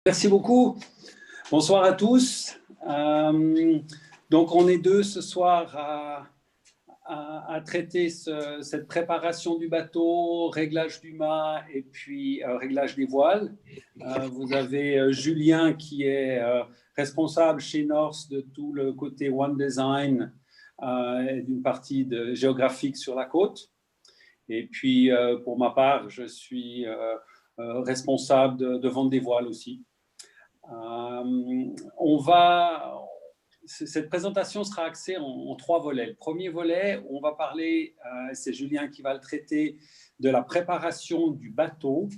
Merci beaucoup. Bonsoir à tous. Donc, on est deux ce soir à traiter cette préparation du bateau, réglage du mât et puis réglage des voiles. Vous avez Julien qui est responsable chez Norse de tout le côté One Design et d'une partie géographique sur la côte. Et puis, pour ma part, je suis responsable de vente des voiles aussi. Cette présentation sera axée en trois volets. Le premier volet, on va parler, c'est Julien qui va le traiter, de la préparation du bateau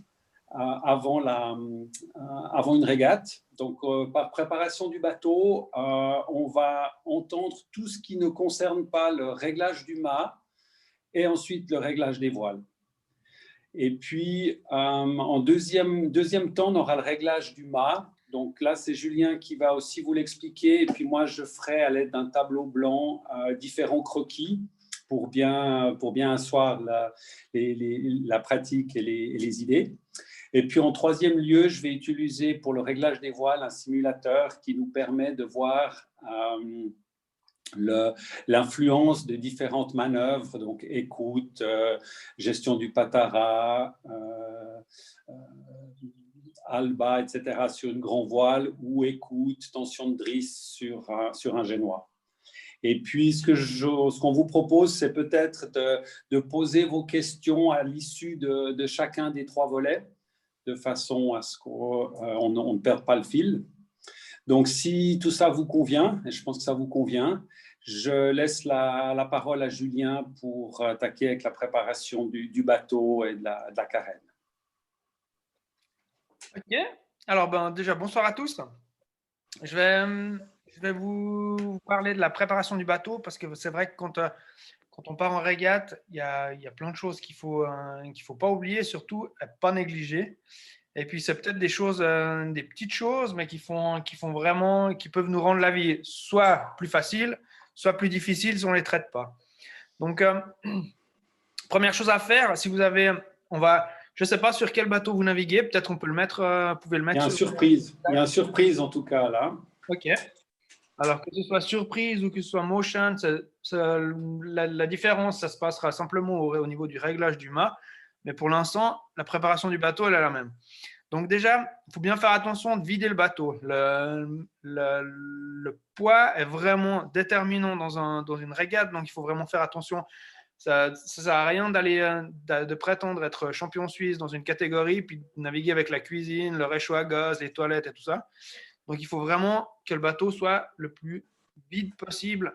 avant une régate. Donc, par préparation du bateau, on va entendre tout ce qui ne concerne pas le réglage du mât et ensuite le réglage des voiles. Et puis, en deuxième temps, on aura le réglage du mât. Donc là, c'est Julien qui va aussi vous l'expliquer. Et puis moi, je ferai à l'aide d'un tableau blanc différents croquis pour bien asseoir la pratique et les idées. Et puis en troisième lieu, je vais utiliser pour le réglage des voiles un simulateur qui nous permet de voir l'influence de différentes manœuvres, donc écoute, gestion du patara, alba, etc., sur une grand voile, ou écoute, tension de drisse sur un génois. Et puis, ce qu'on vous propose, c'est peut-être de poser vos questions à l'issue de chacun des trois volets, de façon à ce qu'on ne perde pas le fil. Donc, si tout ça vous convient, et je pense que ça vous convient, je laisse la parole à Julien pour attaquer avec la préparation du bateau et de la carène. Ok. Alors, déjà, bonsoir à tous. Je vais vous parler de la préparation du bateau parce que c'est vrai que quand on part en régate, il y a plein de choses qu'il faut pas oublier, surtout pas négliger. Et puis, c'est peut-être des choses, des petites choses, mais qui peuvent nous rendre la vie soit plus facile, soit plus difficile si on ne les traite pas. Donc, première chose à faire, si vous avez, je ne sais pas sur quel bateau vous naviguez, peut-être on peut le mettre, vous pouvez le mettre. Il y a une surprise en tout cas là. Ok. Alors que ce soit surprise ou que ce soit motion, la différence, ça se passera simplement au niveau du réglage du mât. Mais pour l'instant, la préparation du bateau, elle est la même. Donc déjà, il faut bien faire attention de vider le bateau. Le poids est vraiment déterminant dans une régate, donc il faut vraiment faire attention. Ça ne sert à rien de prétendre être champion suisse dans une catégorie, puis de naviguer avec la cuisine, le réchaud à gaz, les toilettes et tout ça. Donc il faut vraiment que le bateau soit le plus vide possible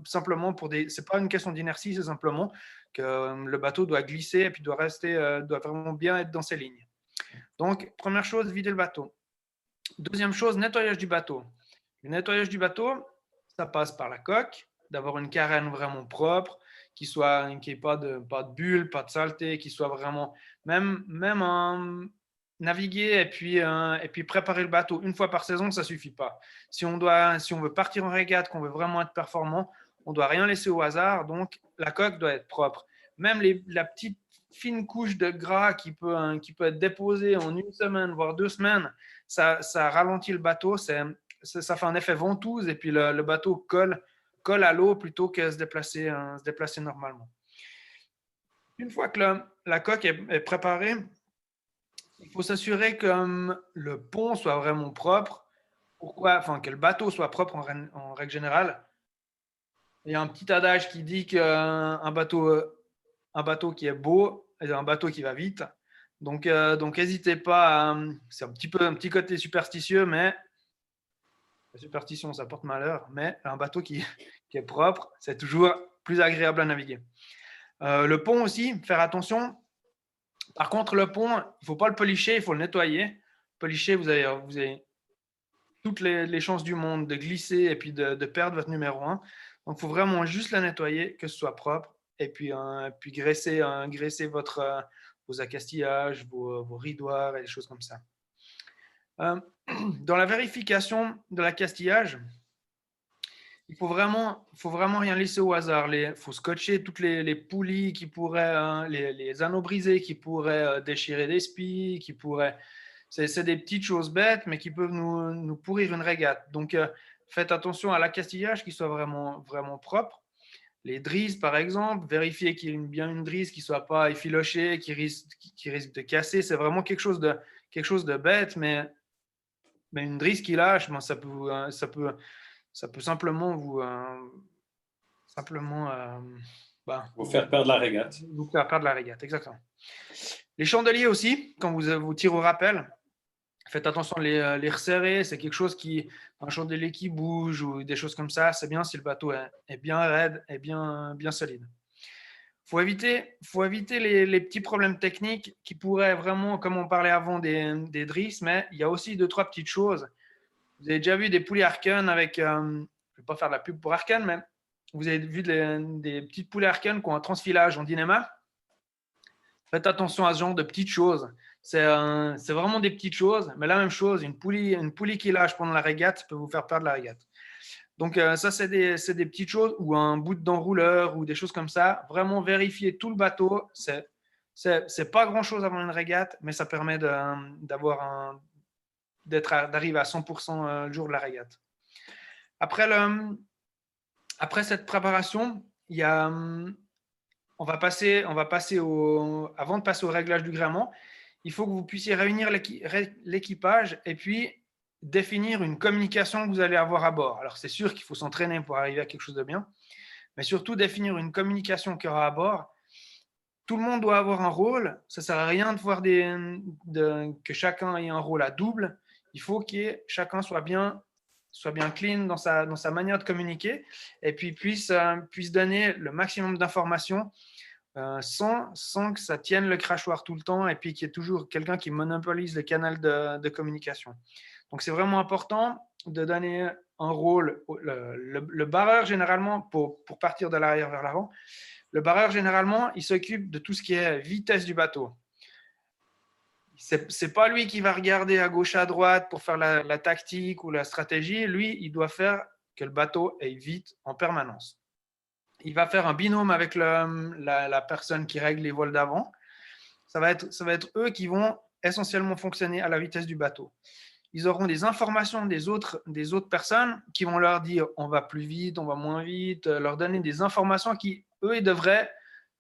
c'est pas une question d'inertie, c'est simplement que le bateau doit glisser et puis doit vraiment bien être dans ses lignes. Donc, première chose, vider le bateau. Deuxième chose, nettoyage du bateau. Le nettoyage du bateau, ça passe par la coque, d'avoir une carène vraiment propre, qui ait pas de bulles, pas de saleté, qui soit vraiment, même naviguer et puis préparer le bateau une fois par saison, ça ne suffit pas. Si on veut partir en régate, qu'on veut vraiment être performant, on ne doit rien laisser au hasard, donc la coque doit être propre. Même la petite fine couche de gras qui peut être déposée en une semaine, voire 2 semaines, ça ralentit le bateau, ça fait un effet ventouse et puis le bateau colle à l'eau plutôt que se déplacer normalement. Une fois que la coque est préparée, il faut s'assurer que le pont soit vraiment propre. Pourquoi? Enfin, que le bateau soit propre en règle générale. Il y a un petit adage qui dit qu'un bateau qui est beau est un bateau qui va vite. Donc, n'hésitez pas. C'est un petit côté superstitieux, mais la superstition, ça porte malheur. Mais un bateau qui est propre, c'est toujours plus agréable à naviguer. Le pont aussi, faire attention. Par contre, le pont, il ne faut pas le policher, il faut le nettoyer. Policher, vous avez toutes les chances du monde de glisser et puis de perdre votre numéro 1. Donc, il faut vraiment juste la nettoyer, que ce soit propre, et puis graisser vos accastillages, vos ridoirs et des choses comme ça. Dans la vérification de l'accastillage, il faut vraiment rien laisser au hasard. Il faut scotcher toutes les poulies qui pourraient, les anneaux brisés qui pourraient déchirer des spies, qui pourraient. C'est des petites choses bêtes, mais qui peuvent nous pourrir une régate. Donc, faites attention à l'accastillage qui soit vraiment, vraiment propre. Les drises, par exemple, vérifiez qu'il y ait bien une drise qui ne soit pas effilochée, qui risque de casser. C'est vraiment quelque chose de bête, mais une drise qui lâche, ben, ça peut simplement simplement ben, Vous faire perdre la régate. vous faire perdre la régate. Exactement. Les chandeliers aussi, quand vous tirez au rappel, faites attention de les resserrer. C'est quelque chose un chandelier qui bouge ou des choses comme ça, c'est bien si le bateau est bien raide et bien solide. Faut éviter les petits problèmes techniques qui pourraient vraiment, comme on parlait avant des drisses, mais il y a aussi 2-3 petites choses. Vous avez déjà vu des poulets Arken avec, je ne vais pas faire de la pub pour Arken, mais vous avez vu des petites poulets Arken qui ont un transfilage en Dynéma. Faites attention à ce genre de petites choses. C'est vraiment des petites choses, mais la même chose, une poulie qui lâche pendant la régate peut vous faire perdre la régate. Donc ça, c'est des petites choses, ou un bout d'enrouleur ou des choses comme ça. Vraiment vérifier tout le bateau. C'est pas grand-chose avant une régate, mais ça permet d'arriver à 100% le jour de la régate. Après cette préparation, on va passer avant de passer au réglage du gréement, il faut que vous puissiez réunir l'équipage et puis définir une communication que vous allez avoir à bord. Alors, c'est sûr qu'il faut s'entraîner pour arriver à quelque chose de bien, mais surtout définir une communication qu'il y aura à bord. Tout le monde doit avoir un rôle. Ça ne sert à rien de voir que chacun ait un rôle à double. Il faut que chacun soit bien clean dans sa manière de communiquer et puis puisse donner le maximum d'informations sans que ça tienne le crachoir tout le temps et puis qu'il y ait toujours quelqu'un qui monopolise le canal de communication. Donc, c'est vraiment important de donner un rôle. Le barreur, généralement, pour partir de l'arrière vers l'avant, le barreur, généralement, il s'occupe de tout ce qui est vitesse du bateau. C'est pas lui qui va regarder à gauche, à droite pour faire la tactique ou la stratégie. Lui, il doit faire que le bateau aille vite en permanence. Il va faire un binôme avec la personne qui règle les voiles d'avant. Ça va être eux qui vont essentiellement fonctionner à la vitesse du bateau. Ils auront des informations des autres personnes qui vont leur dire on va plus vite, on va moins vite, leur donner des informations qui, eux, ils devraient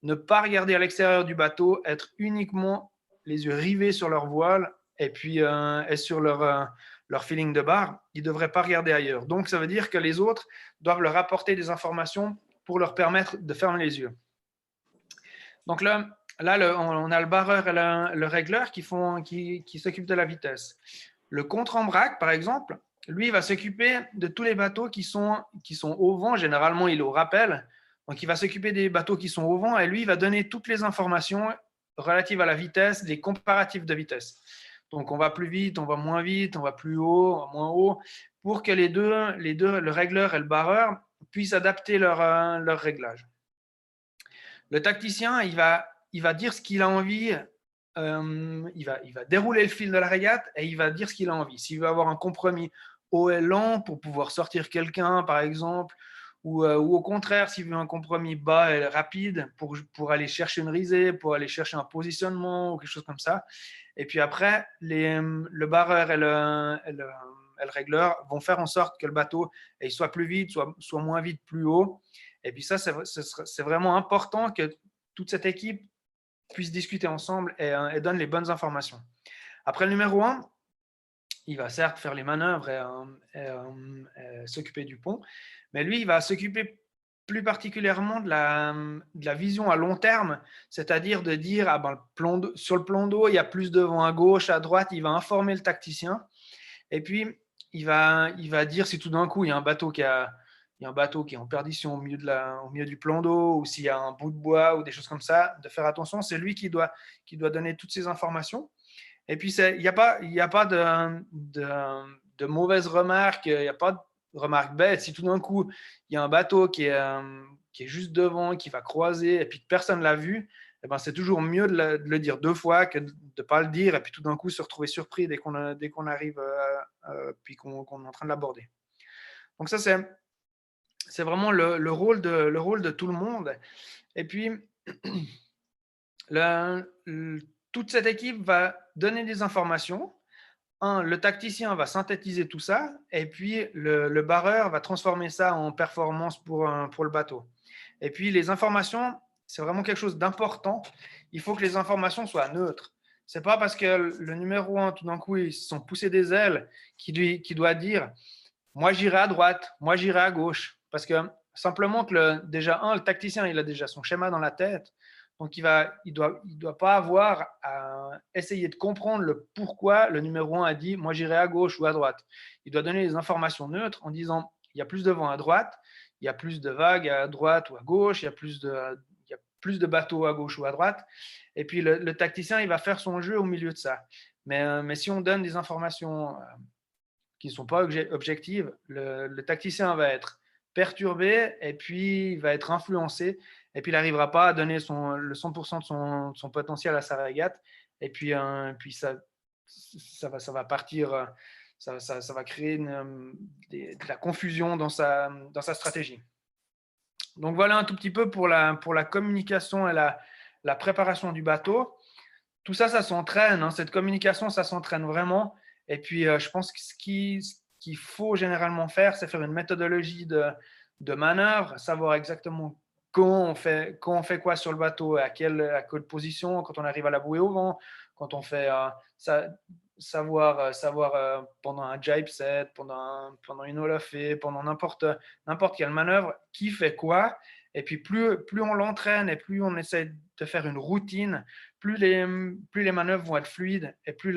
ne pas regarder à l'extérieur du bateau, être uniquement les yeux rivés sur leur voile et puis et sur leur feeling de bar. Ils ne devraient pas regarder ailleurs. Donc, ça veut dire que les autres doivent leur apporter des informations pour leur permettre de fermer les yeux. Donc là on a le barreur et le régleur qui s'occupent de la vitesse. Le contre-embraque, par exemple, lui, il va s'occuper de tous les bateaux qui sont au vent. Généralement, il est au rappel. Donc, il va s'occuper des bateaux qui sont au vent et lui, il va donner toutes les informations relatives à la vitesse, des comparatifs de vitesse. Donc, on va plus vite, on va moins vite, on va plus haut, on va moins haut, pour que les deux, le régleur et le barreur, puissent adapter leur réglage. Le tacticien, il va dire ce qu'il a envie. Il va dérouler le fil de la régate et il va dire ce qu'il a envie. S'il veut avoir un compromis haut et lent pour pouvoir sortir quelqu'un, par exemple, ou au contraire, s'il veut un compromis bas et rapide pour aller chercher une risée, pour aller chercher un positionnement ou quelque chose comme ça. Et puis après, le barreur et le régleur vont faire en sorte que le bateau soit plus vite, soit moins vite, plus haut. Et puis ça, c'est vraiment important que toute cette équipe puisse discuter ensemble et donne les bonnes informations. Après, le numéro 1, il va certes faire les manœuvres et s'occuper du pont, mais lui, il va s'occuper plus particulièrement de la vision à long terme, c'est-à-dire de dire sur le plan d'eau, il y a plus de vent à gauche, à droite, il va informer le tacticien, et puis il va dire si tout d'un coup, il y a un bateau qui est en perdition au milieu du plan d'eau, ou s'il y a un bout de bois ou des choses comme ça, de faire attention. C'est lui qui doit donner toutes ces informations. Et puis, il n'y a pas de mauvaises remarques, il n'y a pas de remarques bêtes. Si tout d'un coup, il y a un bateau qui est juste devant, qui va croiser, et puis que personne ne l'a vu, eh ben, c'est toujours mieux de le dire 2 fois que de ne pas le dire, et puis tout d'un coup se retrouver surpris dès qu'on arrive, puis qu'on est en train de l'aborder. Donc ça, c'est vraiment le rôle de tout le monde. Et puis, toute cette équipe va donner des informations le tacticien va synthétiser tout ça et puis le barreur va transformer ça en performance pour le bateau. Et puis les informations, c'est vraiment quelque chose d'important. Il faut que les informations soient neutres. C'est pas parce que le numéro 1, tout d'un coup, ils se sont poussés des ailes qui doit dire moi j'irai à droite, moi j'irai à gauche. Parce que simplement que déjà, le tacticien, il a déjà son schéma dans la tête. Donc, il doit pas avoir à essayer de comprendre le pourquoi le numéro 1 a dit moi j'irai à gauche ou à droite. Il doit donner des informations neutres en disant il y a plus de vent à droite, il y a plus de vagues à droite ou à gauche, il y a plus de bateaux à gauche ou à droite. Et puis le tacticien, il va faire son jeu au milieu de ça. Mais si on donne des informations qui ne sont pas objectives, le tacticien va être perturbé et puis il va être influencé et puis il n'arrivera pas à donner le 100% de son potentiel à sa régate et puis ça va partir, ça va créer de la confusion dans sa stratégie. Donc voilà un tout petit peu pour la communication et la préparation du bateau. Tout ça, ça s'entraîne. Hein. Cette communication, ça s'entraîne vraiment. Et puis, je pense que ce qu'il faut généralement faire, c'est faire une méthodologie de manœuvre, savoir exactement quand on fait quoi sur le bateau, à quelle position, quand on arrive à la bouée au vent, quand on fait savoir pendant un jibe set, pendant une olafée, pendant n'importe quelle manœuvre, qui fait quoi. Et puis, plus on l'entraîne et plus on essaie de faire une routine, plus les manœuvres vont être fluides et plus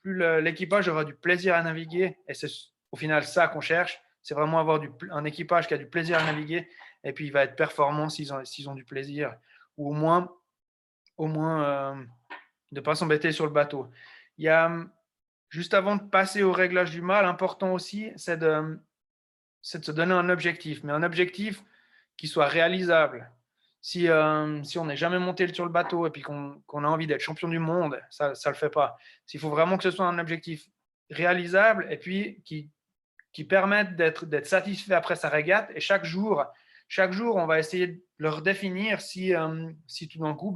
l'équipage aura du plaisir à naviguer. Et c'est au final ça qu'on cherche. C'est vraiment avoir un équipage qui a du plaisir à naviguer et puis il va être performant s'ils ont du plaisir. Ou au moins de ne pas s'embêter sur le bateau. Il y a, juste avant de passer au réglage du mât, l'important aussi, c'est de se donner un objectif, mais un objectif qui soit réalisable. Si on n'est jamais monté sur le bateau et puis qu'on a envie d'être champion du monde, ça ne le fait pas. Il faut vraiment que ce soit un objectif réalisable et puis qui permette d'être satisfait après sa régate. Et chaque jour, on va essayer de le redéfinir si tout d'un coup,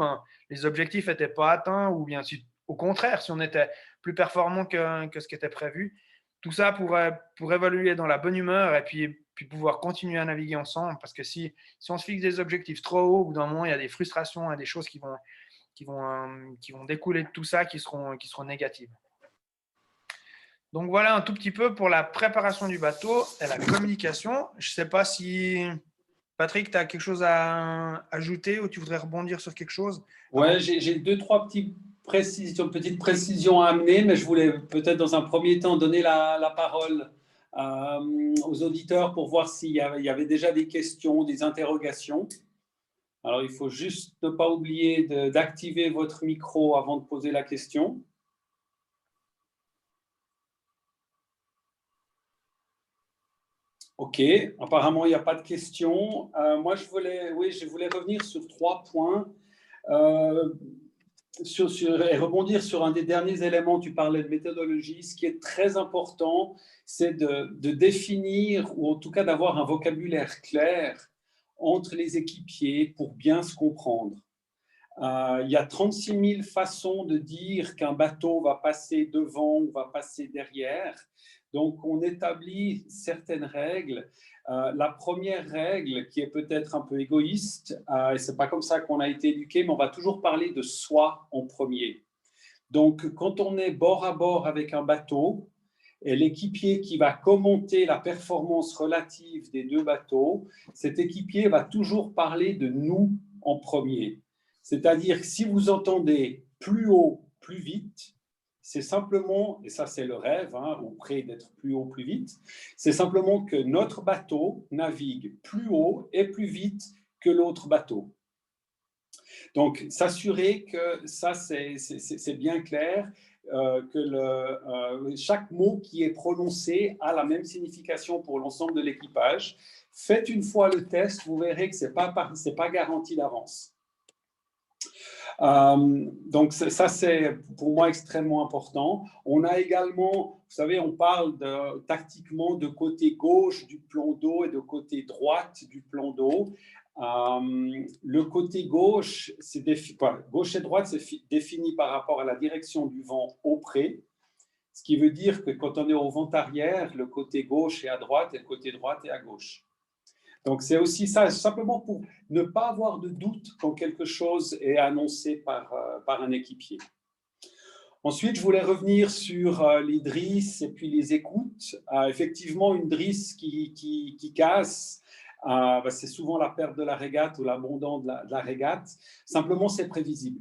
les objectifs n'étaient pas atteints ou bien si, au contraire, si on était plus performant que ce qui était prévu. Tout ça pour évoluer dans la bonne humeur et puis pouvoir continuer à naviguer ensemble. Parce que si on se fixe des objectifs trop hauts, au bout d'un moment, il y a des frustrations, il y a des choses qui vont découler de tout ça qui seront négatives. Donc voilà un tout petit peu pour la préparation du bateau et la communication. Je ne sais pas si, Patrick, tu as quelque chose à ajouter ou tu voudrais rebondir sur quelque chose? Ouais, j'ai deux, trois petites précisions à amener, mais je voulais peut-être dans un premier temps donner la parole aux auditeurs pour voir s'il y avait déjà des questions, des interrogations. Alors, il faut juste ne pas oublier d'activer votre micro avant de poser la question. Ok, apparemment, il n'y a pas de questions. Moi, je voulais revenir sur 3 points et rebondir sur un des derniers éléments. Tu parlais de méthodologie. Ce qui est très important, c'est de définir, ou en tout cas d'avoir un vocabulaire clair entre les équipiers pour bien se comprendre. Il y a 36 000 façons de dire qu'un bateau va passer devant ou va passer derrière. Donc, on établit certaines règles. La première règle, qui est peut-être un peu égoïste, et ce n'est pas comme ça qu'on a été éduqué, mais on va toujours parler de soi en premier. Donc, quand on est bord à bord avec un bateau, et l'équipier qui va commenter la performance relative des deux bateaux, cet équipier va toujours parler de nous en premier. C'est-à-dire que si vous entendez plus haut, plus vite, c'est simplement, et ça c'est le rêve, ou près d'être plus haut, plus vite, c'est simplement que notre bateau navigue plus haut et plus vite que l'autre bateau. Donc, s'assurer que ça, c'est bien clair, que chaque mot qui est prononcé a la même signification pour l'ensemble de l'équipage. Faites une fois le test, vous verrez que ce n'est pas garanti d'avance. Donc ça, c'est pour moi extrêmement important. On a également, vous savez, on parle tactiquement de côté gauche du plan d'eau et de côté droite du plan d'eau. Le côté gauche, gauche et droite, c'est défini par rapport à la direction du vent au près. Ce qui veut dire que quand on est au vent arrière, le côté gauche est à droite et le côté droit est à gauche. Donc, c'est aussi ça, simplement pour ne pas avoir de doute quand quelque chose est annoncé par un équipier. Ensuite, je voulais revenir sur les drisses et puis les écoutes. Effectivement, une drisse qui casse, c'est souvent la perte de la régate ou l'abandon de la régate. Simplement, c'est prévisible.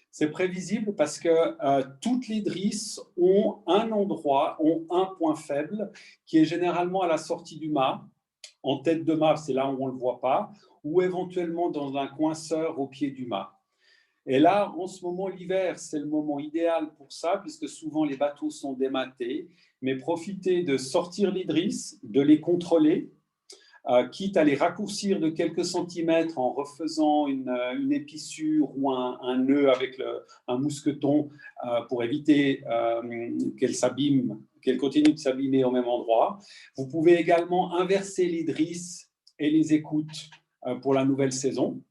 C'est prévisible parce que toutes les drisses ont un endroit, ont un point faible qui est généralement à la sortie du mât. En tête de mât, c'est là où on ne le voit pas, ou éventuellement dans un coinceur au pied du mât. Et là, en ce moment, l'hiver, c'est le moment idéal pour ça, puisque souvent les bateaux sont démâtés, mais profitez de sortir les drisses, de les contrôler, quitte à les raccourcir de quelques centimètres en refaisant une épissure ou un nœud avec un mousqueton pour éviter qu'elle s'abîme, qu'elle continue de s'abîmer au même endroit. Vous pouvez également inverser les drisses et les écoutes pour la nouvelle saison,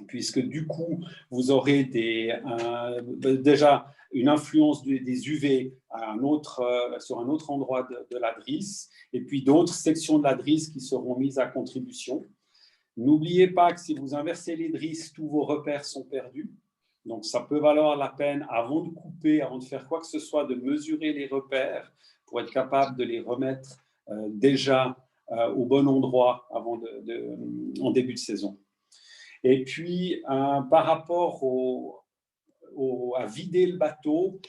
puisque du coup, vous aurez déjà une influence des UV sur un autre endroit de la drisse, et puis d'autres sections de la drisse qui seront mises à contribution. N'oubliez pas que si vous inversez les drisses, tous vos repères sont perdus. Donc, ça peut valoir la peine, avant de couper, avant de faire quoi que ce soit, de mesurer les repères pour être capable de les remettre déjà au bon endroit en début de saison. Et puis, par rapport à vider le bateau,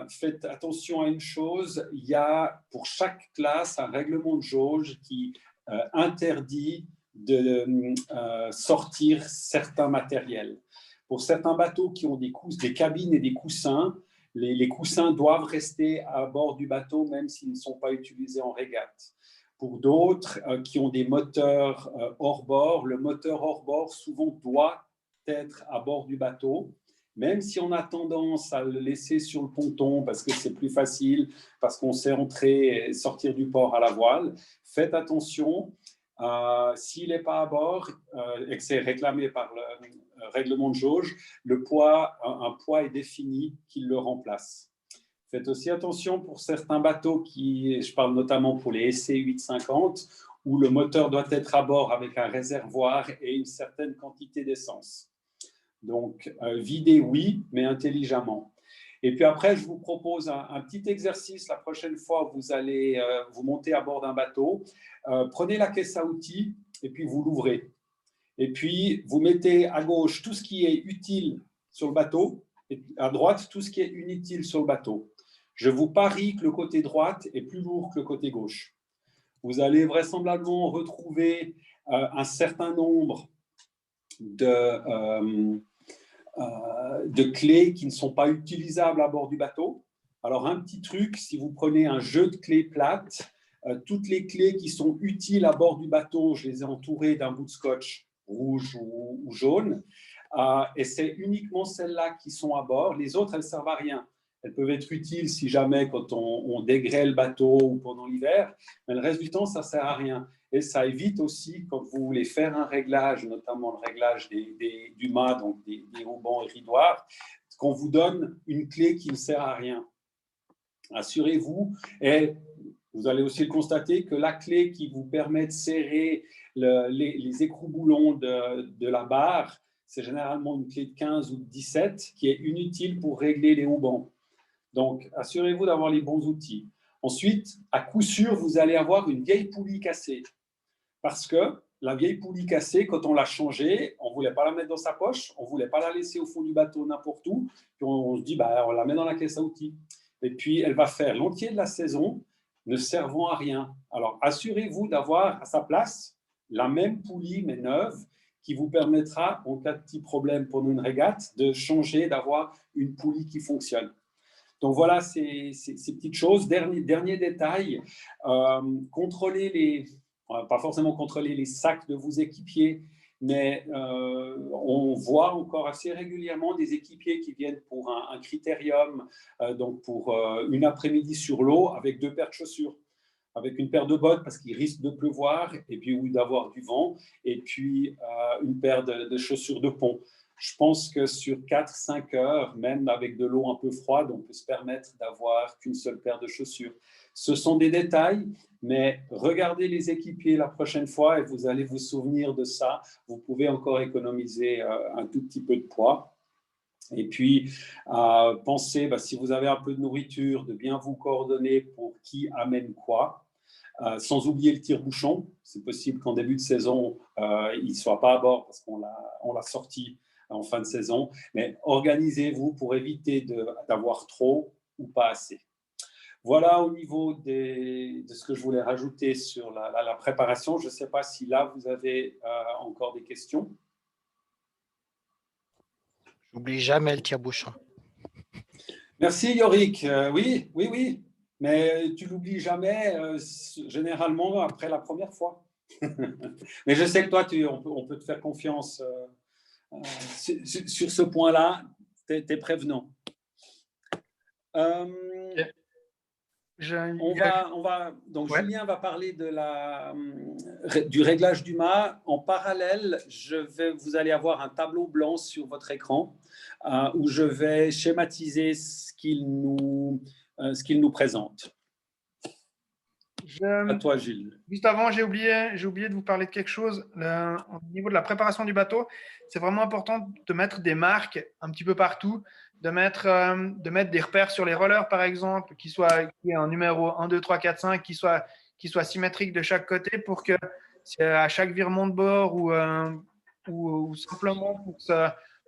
faites attention à une chose, il y a pour chaque classe un règlement de jauge qui interdit de sortir certains matériels. Pour certains bateaux qui ont des cabines et des coussins, les coussins doivent rester à bord du bateau même s'ils ne sont pas utilisés en régate. Pour d'autres qui ont des moteurs hors bord, le moteur hors bord souvent doit être à bord du bateau, même si on a tendance à le laisser sur le ponton parce que c'est plus facile, parce qu'on sait entrer et sortir du port à la voile. Faites attention, s'il n'est pas à bord et que c'est réclamé par le règlement de jauge, un poids est défini qui le remplace. Faites aussi attention pour certains bateaux, je parle notamment pour les SC 850, où le moteur doit être à bord avec un réservoir et une certaine quantité d'essence. Donc, vider, oui, mais intelligemment. Et puis après, je vous propose un petit exercice. La prochaine fois, vous allez vous monter à bord d'un bateau. Prenez la caisse à outils et puis vous l'ouvrez. Et puis, vous mettez à gauche tout ce qui est utile sur le bateau et à droite tout ce qui est inutile sur le bateau. Je vous parie que le côté droit est plus lourd que le côté gauche. Vous allez vraisemblablement retrouver un certain nombre de clés qui ne sont pas utilisables à bord du bateau. Alors, un petit truc, si vous prenez un jeu de clés plates, toutes les clés qui sont utiles à bord du bateau, je les ai entourées d'un bout de scotch rouge ou jaune, et c'est uniquement celles-là qui sont à bord. Les autres, elles ne servent à rien. Elles peuvent être utiles si jamais quand on dégraie le bateau ou pendant l'hiver, mais le reste du temps, ça ne sert à rien. Et ça évite aussi, quand vous voulez faire un réglage, notamment le réglage du mât, donc des haubans et ridoirs, qu'on vous donne une clé qui ne sert à rien. Assurez-vous, et vous allez aussi le constater, que la clé qui vous permet de serrer les écrous-boulons de la barre, c'est généralement une clé de 15 ou de 17 qui est inutile pour régler les haubans. Donc, assurez-vous d'avoir les bons outils. Ensuite, à coup sûr, vous allez avoir une vieille poulie cassée. Parce que la vieille poulie cassée, quand on l'a changée, on ne voulait pas la mettre dans sa poche, on ne voulait pas la laisser au fond du bateau n'importe où. Puis on se dit, on la met dans la caisse à outils. Et puis, elle va faire l'entier de la saison ne servant à rien. Alors, assurez-vous d'avoir à sa place la même poulie, mais neuve, qui vous permettra, en cas de petit problème pendant une régate, de changer, d'avoir une poulie qui fonctionne. Donc voilà ces petites choses. Dernier détail, pas forcément contrôler les sacs de vos équipiers, mais on voit encore assez régulièrement des équipiers qui viennent pour un critérium, donc pour une après-midi sur l'eau avec 2 paires de chaussures, avec une paire de bottes parce qu'il risque de pleuvoir et puis ou d'avoir du vent, et puis une paire de chaussures de pont. Je pense que sur 4-5 heures, même avec de l'eau un peu froide, on peut se permettre d'avoir qu'une seule paire de chaussures. Ce sont des détails, mais regardez les équipiers la prochaine fois et vous allez vous souvenir de ça. Vous pouvez encore économiser un tout petit peu de poids. Et puis, pensez, si vous avez un peu de nourriture, de bien vous coordonner pour qui amène quoi. Sans oublier le tire-bouchon. C'est possible qu'en début de saison, il ne soit pas à bord parce qu'on l'a sorti en fin de saison. Mais organisez-vous pour éviter d'avoir trop ou pas assez. Voilà au niveau de ce que je voulais rajouter sur la préparation. Je ne sais pas si là, vous avez encore des questions. J'oublie jamais le tire-bouchon. Merci Yorick. Oui. Mais tu l'oublies jamais, généralement, après la première fois. Mais je sais que toi, on peut te faire confiance sur ce point-là. Tu es prévenant. Donc, ouais. Julien va parler du réglage du mât. En parallèle, vous allez avoir un tableau blanc sur votre écran où je vais schématiser ce qu'il nous présente. À toi, Gilles. Juste avant, j'ai oublié de vous parler de quelque chose. Au niveau de la préparation du bateau, c'est vraiment important de mettre des marques un petit peu partout, de mettre des repères sur les rollers, par exemple, qui aient un numéro 1, 2, 3, 4, 5, qui soit symétrique de chaque côté pour que à chaque virement de bord ou simplement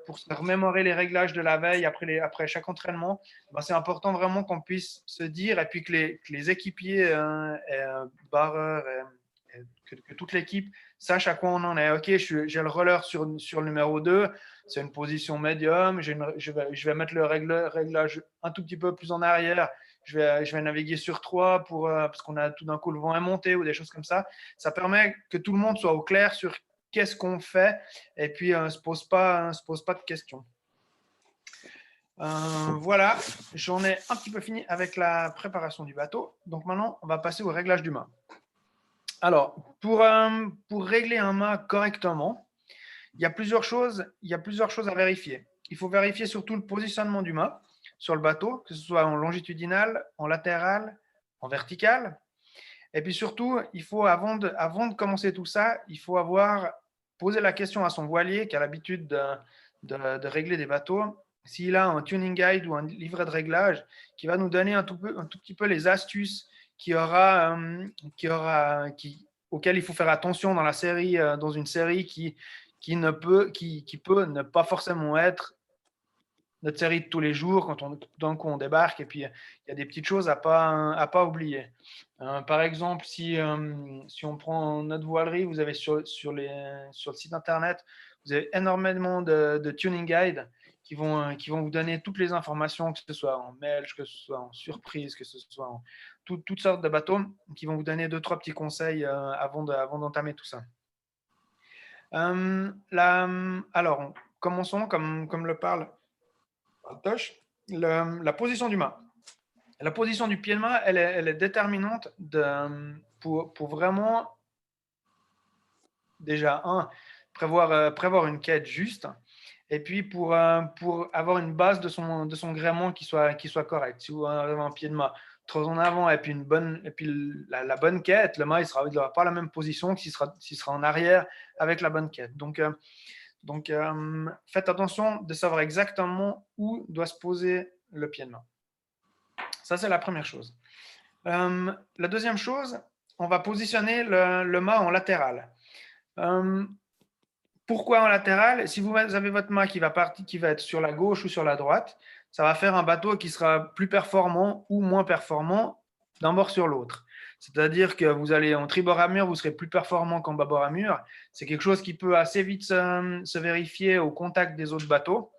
pour se remémorer les réglages de la veille après chaque entraînement, c'est important vraiment qu'on puisse se dire, et puis que les équipiers, barreurs, que toute l'équipe sache à quoi on en est. Ok, j'ai le roller sur le numéro 2, c'est une position médium, je vais mettre le réglage un tout petit peu plus en arrière, je vais naviguer sur 3 parce qu'on a tout d'un coup le vent est monté ou des choses comme ça. Ça permet que tout le monde soit au clair sur qu'est-ce qu'on fait et puis ne se pose pas de questions. Voilà, j'en ai un petit peu fini avec la préparation du bateau. Donc maintenant, on va passer au réglage du mât. Alors, pour régler un mât correctement, il y a plusieurs choses à vérifier. Il faut vérifier surtout le positionnement du mât sur le bateau, que ce soit en longitudinal, en latéral, en vertical. Et puis surtout, il faut, avant de commencer tout ça, il faut avoir posé la question à son voilier qui a l'habitude de régler des bateaux, s'il a un tuning guide ou un livret de réglage qui va nous donner un tout petit peu les astuces auxquelles il faut faire attention dans une série qui peut ne pas forcément être notre série de tous les jours quand d'un coup on débarque, et puis il y a des petites choses à pas oublier. Par exemple, si on prend notre voilerie, vous avez sur le site internet, vous avez énormément de tuning guides qui vont vous donner toutes les informations, que ce soit en melge, que ce soit en surprise, que ce soit en toutes sortes de bateaux, qui vont vous donner 2-3 petits conseils avant d'entamer tout ça. Alors, commençons comme le parle Tosh, la position du mât. La position du pied de mât, elle est déterminante pour vraiment, déjà, prévoir une quête juste, et puis pour avoir une base de son gréement qui soit correcte. Si vous avez un pied de mât trop en avant et puis la bonne quête, le mât il n'aura pas la même position que s'il sera en arrière avec la bonne quête. Donc, faites attention de savoir exactement où doit se poser le pied de mât. Ça, c'est la première chose. La deuxième chose, on va positionner le mât en latéral. Pourquoi en latéral? Si vous avez votre mât qui va être sur la gauche ou sur la droite, ça va faire un bateau qui sera plus performant ou moins performant d'un bord sur l'autre. C'est-à-dire que vous allez en tribord à mur, vous serez plus performant qu'en bâbord à mur. C'est quelque chose qui peut assez vite se vérifier au contact des autres bateaux.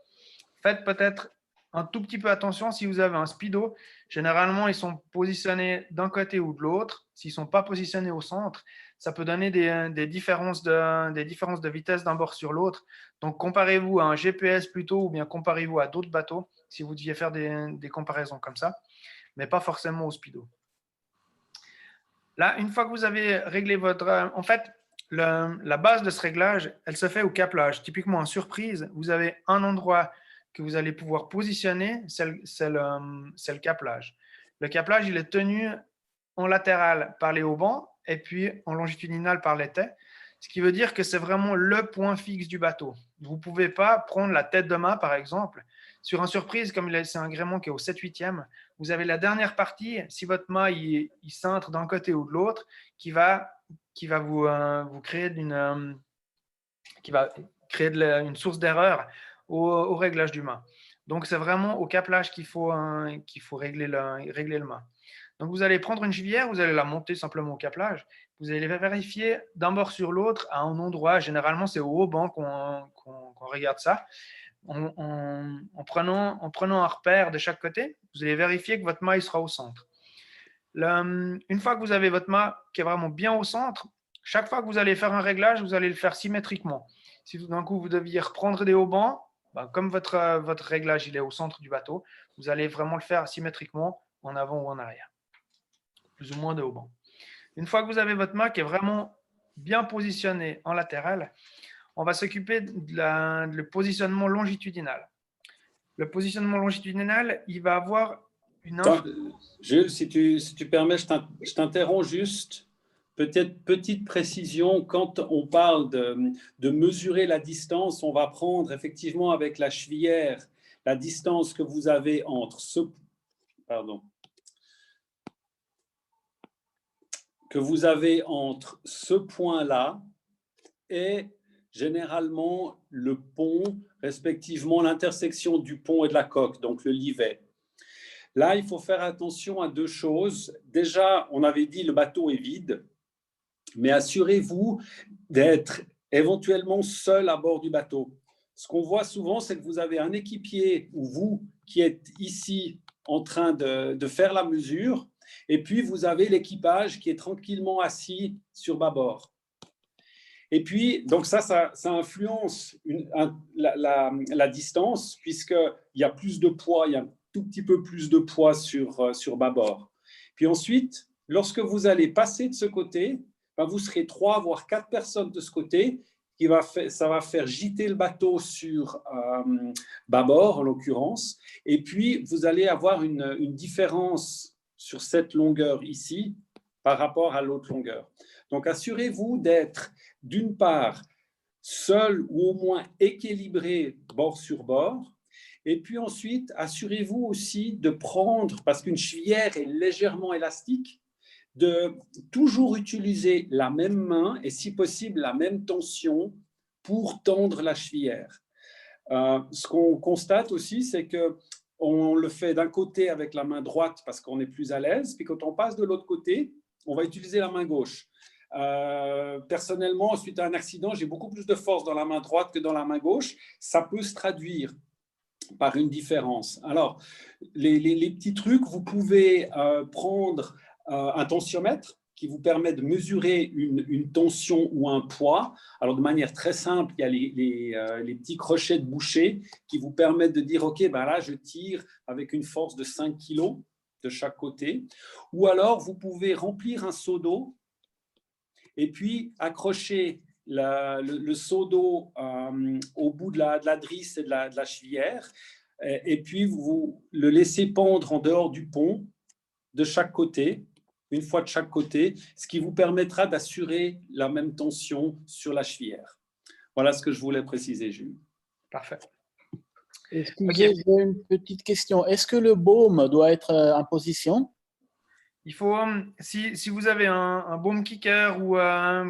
Faites peut-être un tout petit peu attention si vous avez un speedo. Généralement, ils sont positionnés d'un côté ou de l'autre. S'ils ne sont pas positionnés au centre, ça peut donner des différences de vitesse d'un bord sur l'autre. Donc, comparez-vous à un GPS plutôt, ou bien comparez-vous à d'autres bateaux si vous deviez faire des comparaisons comme ça, mais pas forcément au speedo. Là, une fois que vous avez réglé en fait, la base de ce réglage, elle se fait au caplage. Typiquement, en surprise, vous avez un endroit que vous allez pouvoir positionner, c'est le caplage. Le caplage, il est tenu en latéral par les haubans et puis en longitudinal par les tais, ce qui veut dire que c'est vraiment le point fixe du bateau. Vous ne pouvez pas prendre la tête de mât, par exemple. Sur un surprise, comme c'est un gréement qui est au 7/8e, vous avez la dernière partie, si votre mât il cintre d'un côté ou de l'autre, qui va vous créer une source d'erreur au réglage du mât. Donc, c'est vraiment au caplage qu'il faut régler le mât. Donc, vous allez prendre une chevillière, vous allez la monter simplement au caplage. Vous allez vérifier d'un bord sur l'autre à un endroit. Généralement, c'est au haut-banc qu'on regarde ça. En prenant un repère de chaque côté, vous allez vérifier que votre mât il sera au centre. Une fois que vous avez votre mât qui est vraiment bien au centre, chaque fois que vous allez faire un réglage, vous allez le faire symétriquement. Si tout d'un coup, vous deviez reprendre des haubans, comme votre réglage il est au centre du bateau, vous allez vraiment le faire symétriquement en avant ou en arrière. Plus ou moins de haubans. Une fois que vous avez votre mât qui est vraiment bien positionné en latéral, on va s'occuper le positionnement longitudinal. Le positionnement longitudinal, il va avoir une influence. Jules, si tu permets, je t'interromps juste. Peut-être petite précision, quand on parle de mesurer la distance, on va prendre effectivement avec la chevillère la distance que vous avez entre ce point-là et généralement le pont, respectivement l'intersection du pont et de la coque, donc le livet. Là, il faut faire attention à deux choses. Déjà, on avait dit le bateau est vide, mais assurez-vous d'être éventuellement seul à bord du bateau. Ce qu'on voit souvent, c'est que vous avez un équipier ou vous qui êtes ici en train de faire la mesure, et puis vous avez l'équipage qui est tranquillement assis sur bâbord. Et puis, donc ça influence la distance, puisqu'il y a plus de poids, il y a un tout petit peu plus de poids sur bâbord. Puis ensuite, lorsque vous allez passer de ce côté, vous serez 3 voire 4 personnes de ce côté, ça va faire gîter le bateau sur bâbord, en l'occurrence, et puis vous allez avoir une différence sur cette longueur ici par rapport à l'autre longueur. Donc, assurez-vous d'être, d'une part, seul ou au moins équilibré bord sur bord. Et puis ensuite, assurez-vous aussi de prendre, parce qu'une chevillère est légèrement élastique, de toujours utiliser la même main et si possible la même tension pour tendre la chevillère. Ce qu'on constate aussi, c'est qu'on le fait d'un côté avec la main droite parce qu'on est plus à l'aise, puis quand on passe de l'autre côté, on va utiliser la main gauche. Personnellement, suite à un accident, j'ai beaucoup plus de force dans la main droite que dans la main gauche. Ça peut se traduire par une différence. Alors, les petits trucs, vous pouvez prendre un tensiomètre qui vous permet de mesurer une tension ou un poids. Alors, de manière très simple, il y a les petits crochets de boucher qui vous permettent de dire, OK, là, je tire avec une force de 5 kg de chaque côté. Ou alors, vous pouvez remplir un seau d'eau et puis accrocher le seau d'eau au bout de la drisse et de la chevillère, et puis vous le laissez pendre en dehors du pont de chaque côté, une fois de chaque côté, ce qui vous permettra d'assurer la même tension sur la chevillère. Voilà ce que je voulais préciser, Jules. Parfait. Excusez, j'ai une petite question. Est-ce que le baume doit être en position? Il faut, si vous avez un baume kicker ou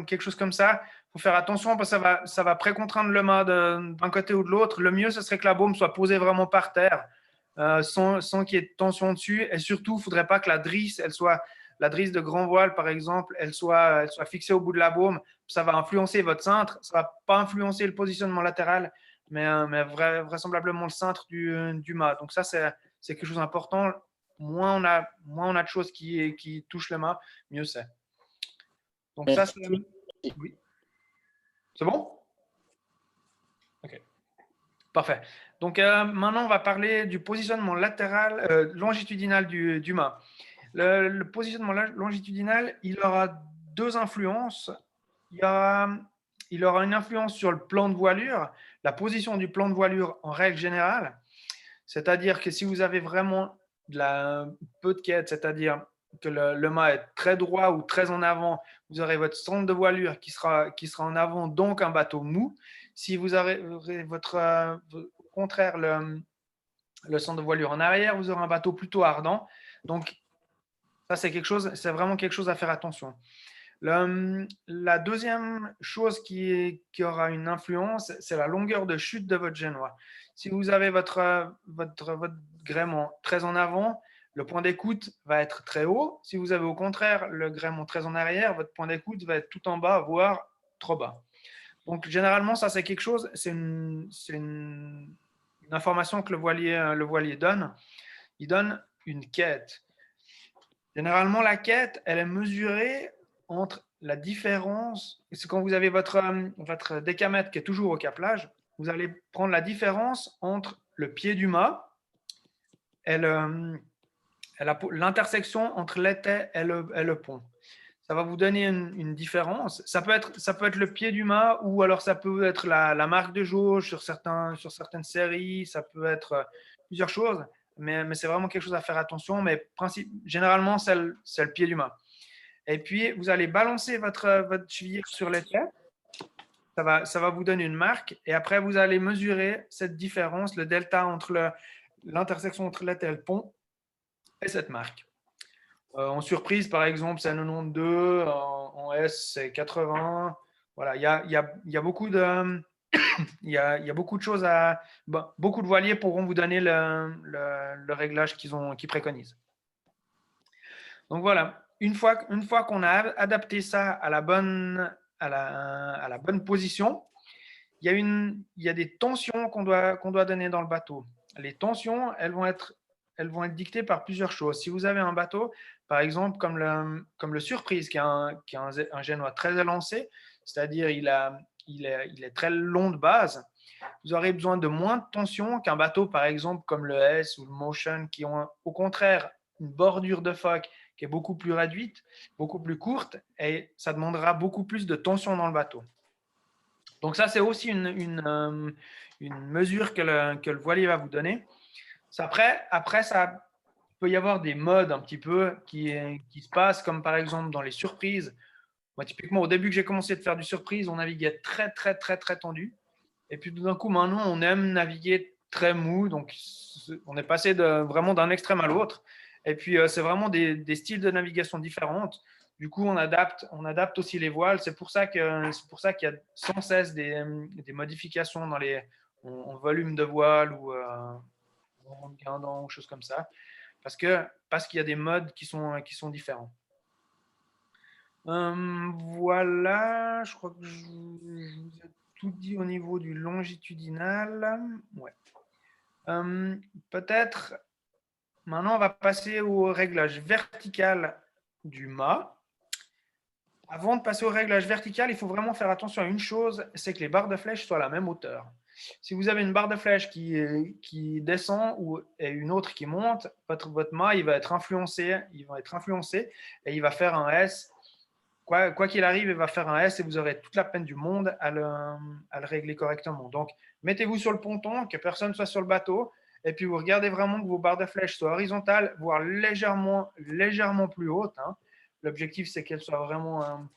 quelque chose comme ça, il faut faire attention parce que ça va précontraindre le mât d'un côté ou de l'autre. Le mieux, ce serait que la baume soit posée vraiment par terre, sans qu'il y ait de tension dessus. Et surtout, il ne faudrait pas que la drisse de grand voile, par exemple, elle soit fixée au bout de la baume. Ça va influencer votre cintre. Ça ne va pas influencer le positionnement latéral, mais vraisemblablement le cintre du mât. Donc ça, c'est quelque chose d'important. Moins on a de choses qui touchent le mât, mieux c'est. Donc ça, c'est... Oui. C'est bon? OK. Parfait. Donc maintenant, on va parler du positionnement latéral, longitudinal du mât. Le positionnement longitudinal, il aura deux influences il aura une influence sur le plan de voilure, la position du plan de voilure en règle générale. C'est-à-dire que si vous avez vraiment peu de quête, c'est-à-dire que le mât est très droit ou très en avant, vous aurez votre centre de voilure qui sera en avant, donc un bateau mou. Si vous aurez au contraire le centre de voilure en arrière, vous aurez un bateau plutôt ardent. Donc, ça, c'est vraiment quelque chose à faire attention. La deuxième chose qui aura une influence, c'est la longueur de chute de votre génois. Si vous avez votre gréement très en avant, le point d'écoute va être très haut. Si vous avez au contraire le gréement très en arrière, votre point d'écoute va être tout en bas, voire trop bas. Donc, généralement, ça, c'est quelque chose, c'est une information que le voilier donne. Il donne une quête. Généralement, la quête, elle est mesurée entre la différence. C'est quand vous avez votre décamètre qui est toujours au caplage, vous allez prendre la différence entre le pied du mât et l'intersection entre l'étai et le pont. Ça va vous donner une différence. Ça peut être le pied du mât ou alors ça peut être la marque de jauge sur certaines séries. Ça peut être plusieurs choses, mais c'est vraiment quelque chose à faire attention. Mais généralement, c'est le pied du mât. Et puis, vous allez balancer votre cheville sur l'étai. Ça va vous donner une marque. Et après, vous allez mesurer cette différence, le delta entre l'intersection entre l'étai et le pont et cette marque. En surprise, par exemple, c'est 92, en S, c'est 80. Voilà, il y a beaucoup de, il y a beaucoup de choses beaucoup de voiliers pourront vous donner le réglage qu'ils préconisent. Donc voilà, une fois qu'on a adapté ça à la bonne position, il y a des tensions qu'on doit donner dans le bateau. Les tensions, elles vont être dictées par plusieurs choses. Si vous avez un bateau, par exemple, comme le Surprise, qui a un génois très élancé, c'est-à-dire il est très long de base, vous aurez besoin de moins de tension qu'un bateau, par exemple, comme le S ou le Motion, qui ont au contraire une bordure de foc qui est beaucoup plus réduite, beaucoup plus courte, et ça demandera beaucoup plus de tension dans le bateau. Donc ça, c'est aussi une mesure que le voilier va vous donner. Après, ça peut y avoir des modes un petit peu qui se passent, comme par exemple dans les surprises. Moi, typiquement, au début que j'ai commencé de faire du surprise, on naviguait très, très, très, très tendu. Et puis, d'un coup, maintenant, on aime naviguer très mou. Donc, on est passé vraiment d'un extrême à l'autre. Et puis, c'est vraiment des styles de navigation différentes. Du coup, on adapte aussi les voiles. C'est pour ça qu'il y a sans cesse des modifications en volume de voile ou en guindon, choses comme ça. Parce qu'il y a des modes qui sont différents. Voilà, je crois que je vous ai tout dit au niveau du longitudinal. Ouais. Peut-être, maintenant, on va passer au réglage vertical du mât. Avant de passer au réglage vertical, il faut vraiment faire attention à une chose, c'est que les barres de flèche soient à la même hauteur. Si vous avez une barre de flèche qui descend et une autre qui monte, votre mât il va être influencé et il va faire un S. Quoi qu'il arrive, il va faire un S et vous aurez toute la peine du monde à le régler correctement. Donc, mettez-vous sur le ponton, que personne ne soit sur le bateau, et puis vous regardez vraiment que vos barres de flèche soient horizontales, voire légèrement plus hautes. Hein. L'objectif, c'est qu'elles soient vraiment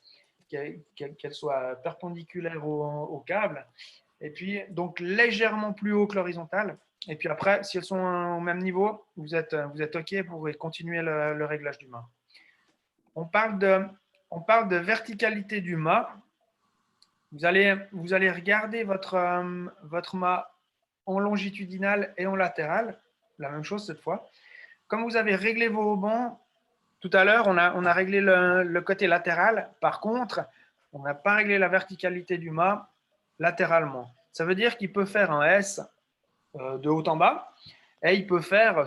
qu'elles soient perpendiculaires au câble. Et puis, donc, légèrement plus haut que l'horizontale. Et puis après, si elles sont au même niveau, vous êtes OK pour continuer le réglage du mât. On parle de verticalité du mât. Vous allez regarder votre mât en longitudinal et en latéral. La même chose cette fois. Comme vous avez réglé vos haubans, tout à l'heure, on a réglé le côté latéral. Par contre, on n'a pas réglé la verticalité du mât latéralement. Ça veut dire qu'il peut faire un S de haut en bas et il peut faire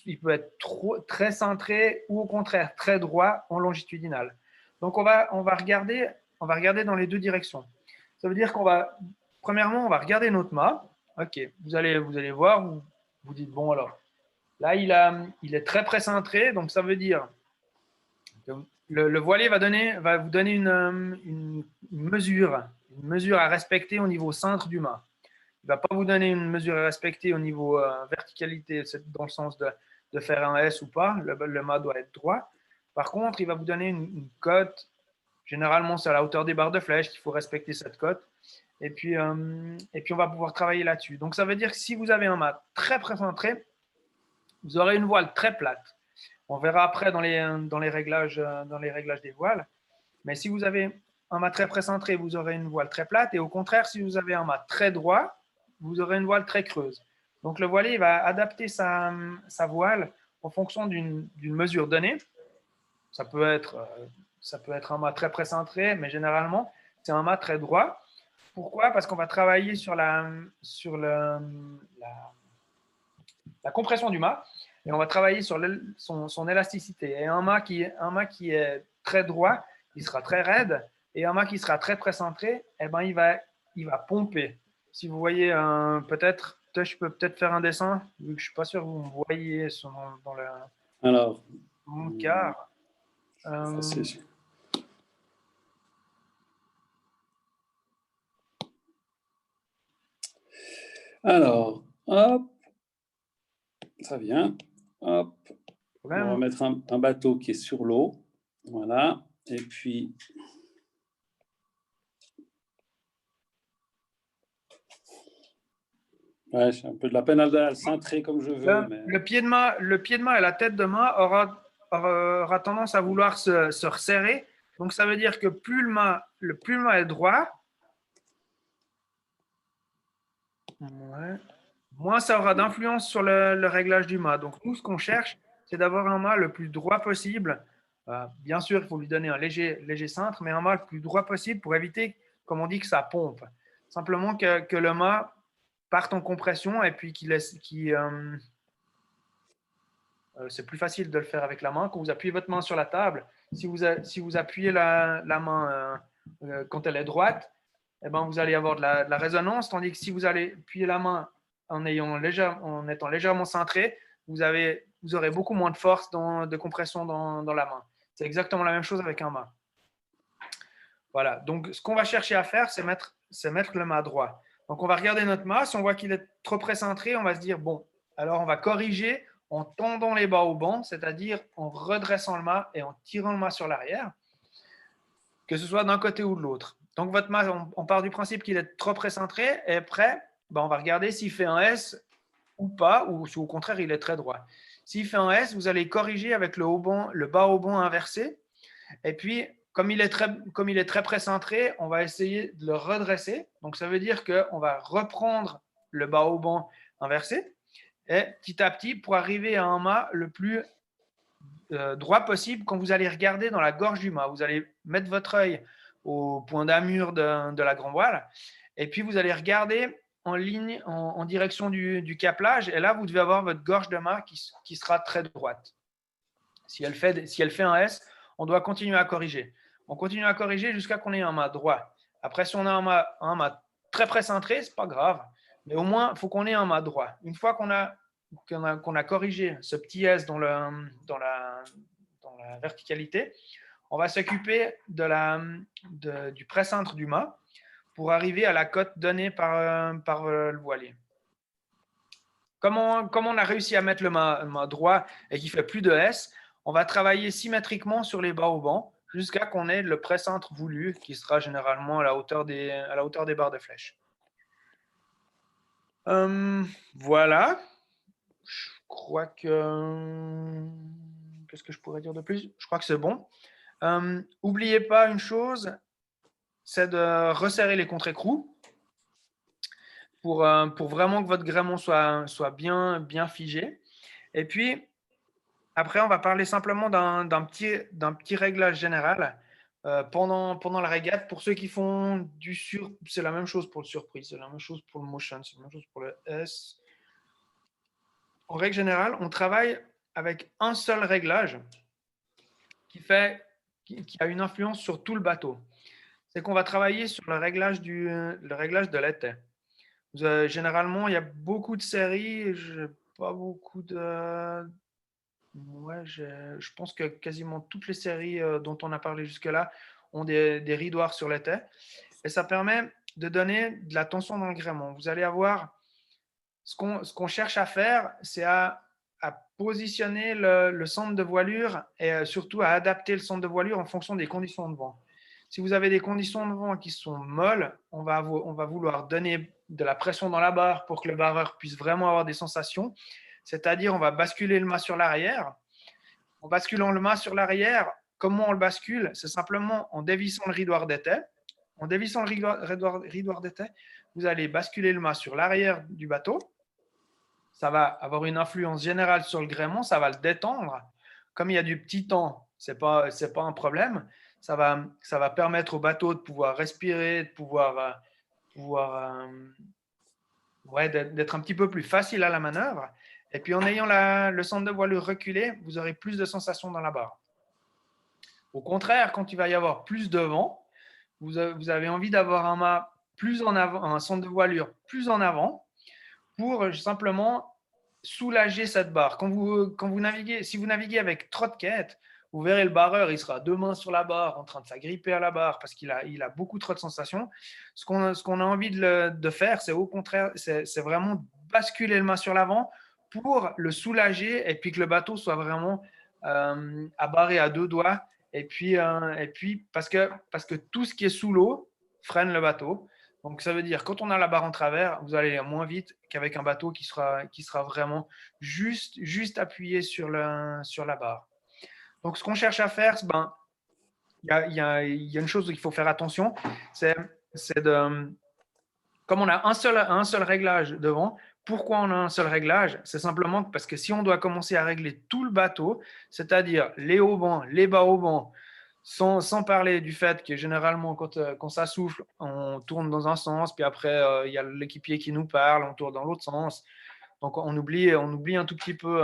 il peut être très cintré ou au contraire très droit en longitudinal. Donc, on va regarder dans les deux directions. Ça veut dire premièrement, on va regarder notre mât. OK, vous allez voir, vous dites, bon alors, là, il est très précentré, donc ça veut dire le voilier va vous donner une mesure à respecter au niveau cintre du mât. Il ne va pas vous donner une mesure à respecter au niveau verticalité, dans le sens de faire un S ou pas. Le mât doit être droit. Par contre, il va vous donner une cote. Généralement, c'est à la hauteur des barres de flèche qu'il faut respecter cette cote. Et puis, on va pouvoir travailler là-dessus. Donc, ça veut dire que si vous avez un mât très précentré, vous aurez une voile très plate. On verra après dans les réglages des voiles. Mais si vous avez un mât très précentré, vous aurez une voile très plate. Et au contraire, si vous avez un mât très droit, vous aurez une voile très creuse. Donc, le voilier va adapter sa voile en fonction d'une mesure donnée. Ça peut être un mât très précentré, mais généralement, c'est un mât très droit. Pourquoi? Parce qu'on va travailler sur la compression du mât et on va travailler sur son élasticité. Et un mât qui est très droit, il sera très raide, et un mât qui sera très précentré, eh ben, il va pomper. Si vous voyez, peut-être, je peux peut-être faire un dessin, vu que je ne suis pas sûr que vous me voyez dans le Alors, car. Alors, hop, ça vient. Hop, on Problème. va mettre un bateau qui est sur l'eau. Voilà. Et puis, ouais, j'ai un peu de la peine à le cintrer comme je veux. Le pied de mât et la tête de mât aura tendance à vouloir se resserrer. Donc, ça veut dire que plus le mât est droit, moins ça aura d'influence sur le réglage du mât. Donc, nous, ce qu'on cherche, c'est d'avoir un mât le plus droit possible. Bien sûr, il faut lui donner un léger cintre, mais un mât le plus droit possible pour éviter, comme on dit, que ça pompe. Simplement que le mât parte en compression et puis c'est plus facile de le faire avec la main. Quand vous appuyez votre main sur la table, si vous appuyez la main quand elle est droite, eh ben, vous allez avoir de la résonance, tandis que si vous allez appuyer la main en étant légèrement cintré, vous aurez beaucoup moins de force de compression dans la main. C'est exactement la même chose avec un mât. Voilà, donc ce qu'on va chercher à faire, c'est mettre le mât droit. Donc on va regarder notre mât, si on voit qu'il est trop précentré, on va se dire, bon, alors on va corriger en tendant les bas au banc, c'est-à-dire en redressant le mât et en tirant le mât sur l'arrière, que ce soit d'un côté ou de l'autre. Donc votre mât, on part du principe qu'il est trop précentré, et après, on va regarder s'il fait un S ou pas, ou si au contraire il est très droit. S'il fait un S, vous allez corriger avec le bas au banc inversé, et puis comme il est très précentré, on va essayer de le redresser. Donc ça veut dire qu'on va reprendre le bas au banc inversé, et petit à petit, pour arriver à un mât le plus droit possible, quand vous allez regarder dans la gorge du mât, vous allez mettre votre œil au point d'amure de la grand voile, et puis vous allez regarder en ligne, en direction du caplage, et là, vous devez avoir votre gorge de mât qui sera très droite. Si elle fait un S, on doit continuer à corriger. On continue à corriger jusqu'à qu'on ait un mât droit. Après, si on a un mât très précentré, ce n'est pas grave, mais au moins, il faut qu'on ait un mât droit. Une fois qu'on a corrigé ce petit S dans la verticalité, on va s'occuper du pré-cintre du mât pour arriver à la cote donnée par le voilier. Comme on a réussi à mettre le mât droit et qu'il ne fait plus de S, on va travailler symétriquement sur les bas au banc jusqu'à qu'on ait le pré-cintre voulu qui sera généralement à la hauteur des barres de flèche. Voilà. Je crois que... Qu'est-ce que je pourrais dire de plus? Je crois que c'est bon. N'oubliez pas une chose, c'est de resserrer les contre-écrous pour vraiment que votre gréement soit bien figé. Et puis, après, on va parler simplement d'un petit réglage général pendant la régate. Pour ceux qui font c'est la même chose pour le surprise, c'est la même chose pour le motion, c'est la même chose pour le S. En règle générale, on travaille avec un seul réglage qui a une influence sur tout le bateau. C'est qu'on va travailler sur le réglage de l'étai. Généralement, il y a beaucoup de séries, pas beaucoup de Ouais, je pense que quasiment toutes les séries dont on a parlé jusque-là ont des ridoirs sur l'étai. Et ça permet de donner de la tension dans le gréement. Vous allez avoir, ce qu'on cherche à faire, c'est à positionner le centre de voilure et surtout à adapter le centre de voilure en fonction des conditions de vent. Si vous avez des conditions de vent qui sont molles, on va vouloir donner de la pression dans la barre pour que le barreur puisse vraiment avoir des sensations. C'est-à-dire, on va basculer le mât sur l'arrière. En basculant le mât sur l'arrière, comment on le bascule? C'est simplement en dévissant le ridoir d'étai. En dévissant le ridoir d'étai, vous allez basculer le mât sur l'arrière du bateau. Ça va avoir une influence générale sur le gréement, ça va le détendre. Comme il y a du petit temps, ce n'est pas un problème. Ça va permettre au bateau de pouvoir respirer, de ouais, d'être un petit peu plus facile à la manœuvre. Et puis en ayant le centre de voilure reculé, vous aurez plus de sensations dans la barre. Au contraire, quand il va y avoir plus de vent, vous avez envie d'avoir un mât plus en avant, un centre de voilure plus en avant pour simplement soulager cette barre. Quand vous naviguez, si vous naviguez avec trop de quêtes, vous verrez le barreur, il sera deux mains sur la barre en train de s'agripper à la barre parce qu'il a beaucoup trop de sensations. Ce qu'on a envie de faire, c'est au contraire, c'est vraiment basculer le mât sur l'avant pour le soulager et puis que le bateau soit vraiment abarré à deux doigts. Et puis parce que tout ce qui est sous l'eau freine le bateau. Donc, ça veut dire quand on a la barre en travers, vous allez aller moins vite qu'avec un bateau qui sera vraiment juste appuyé sur la barre. Donc, ce qu'on cherche à faire, il y a une chose qu'il faut faire attention, c'est de, comme on a un seul réglage devant, pourquoi on a un seul réglage? C'est simplement parce que si on doit commencer à régler tout le bateau, c'est-à-dire les haubans, les bas haubans, sans parler du fait que généralement, quand ça souffle, on tourne dans un sens, puis après, il y a l'équipier qui nous parle, on tourne dans l'autre sens. Donc, on oublie un tout petit peu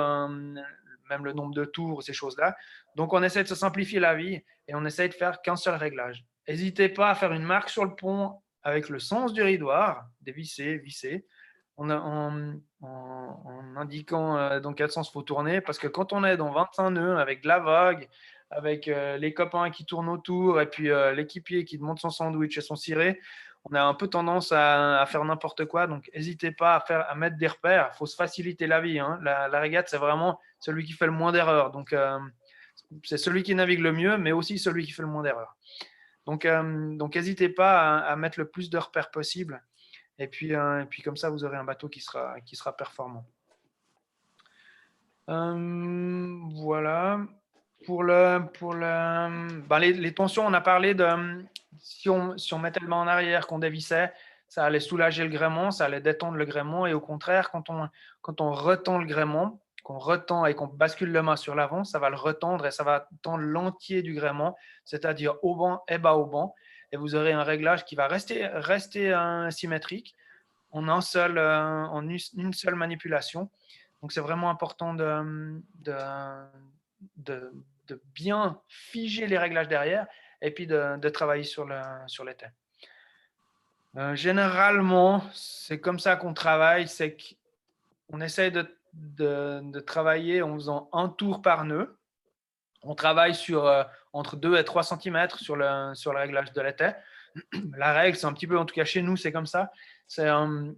même le nombre de tours, ces choses-là. Donc, on essaie de se simplifier la vie et on essaie de faire qu'un seul réglage. N'hésitez pas à faire une marque sur le pont avec le sens du ridoir, visser, en indiquant dans quel sens il faut tourner. Parce que quand on est dans 25 nœuds avec de la vague, avec les copains qui tournent autour et puis l'équipier qui demande son sandwich et son ciré, on a un peu tendance à faire n'importe quoi. Donc, n'hésitez pas à mettre des repères. Il faut se faciliter la vie. Hein. La régate, c'est vraiment celui qui fait le moins d'erreurs. Donc, c'est celui qui navigue le mieux, mais aussi celui qui fait le moins d'erreurs. Donc, n'hésitez pas à mettre le plus de repères possible. Et puis comme ça, vous aurez un bateau qui sera performant. Voilà. Pour les tensions, on a parlé de si on mettait le mât en arrière, qu'on dévissait, ça allait soulager le gréement, ça allait détendre le gréement. Et au contraire, quand on retend le gréement, qu'on retend et qu'on bascule le mât sur l'avant, ça va le retendre et ça va tendre l'entier du gréement, c'est-à-dire haubans et bas haubans. Et vous aurez un réglage qui va rester symétrique en une seule manipulation. Donc, c'est vraiment important de bien figer les réglages derrière et puis de travailler sur l'étai. Généralement, c'est comme ça qu'on travaille, c'est qu'on essaye de travailler en faisant un tour par nœud. On travaille entre 2 et 3 cm sur le réglage de l'étai. La règle, c'est un petit peu, en tout cas chez nous, c'est comme ça. C'est un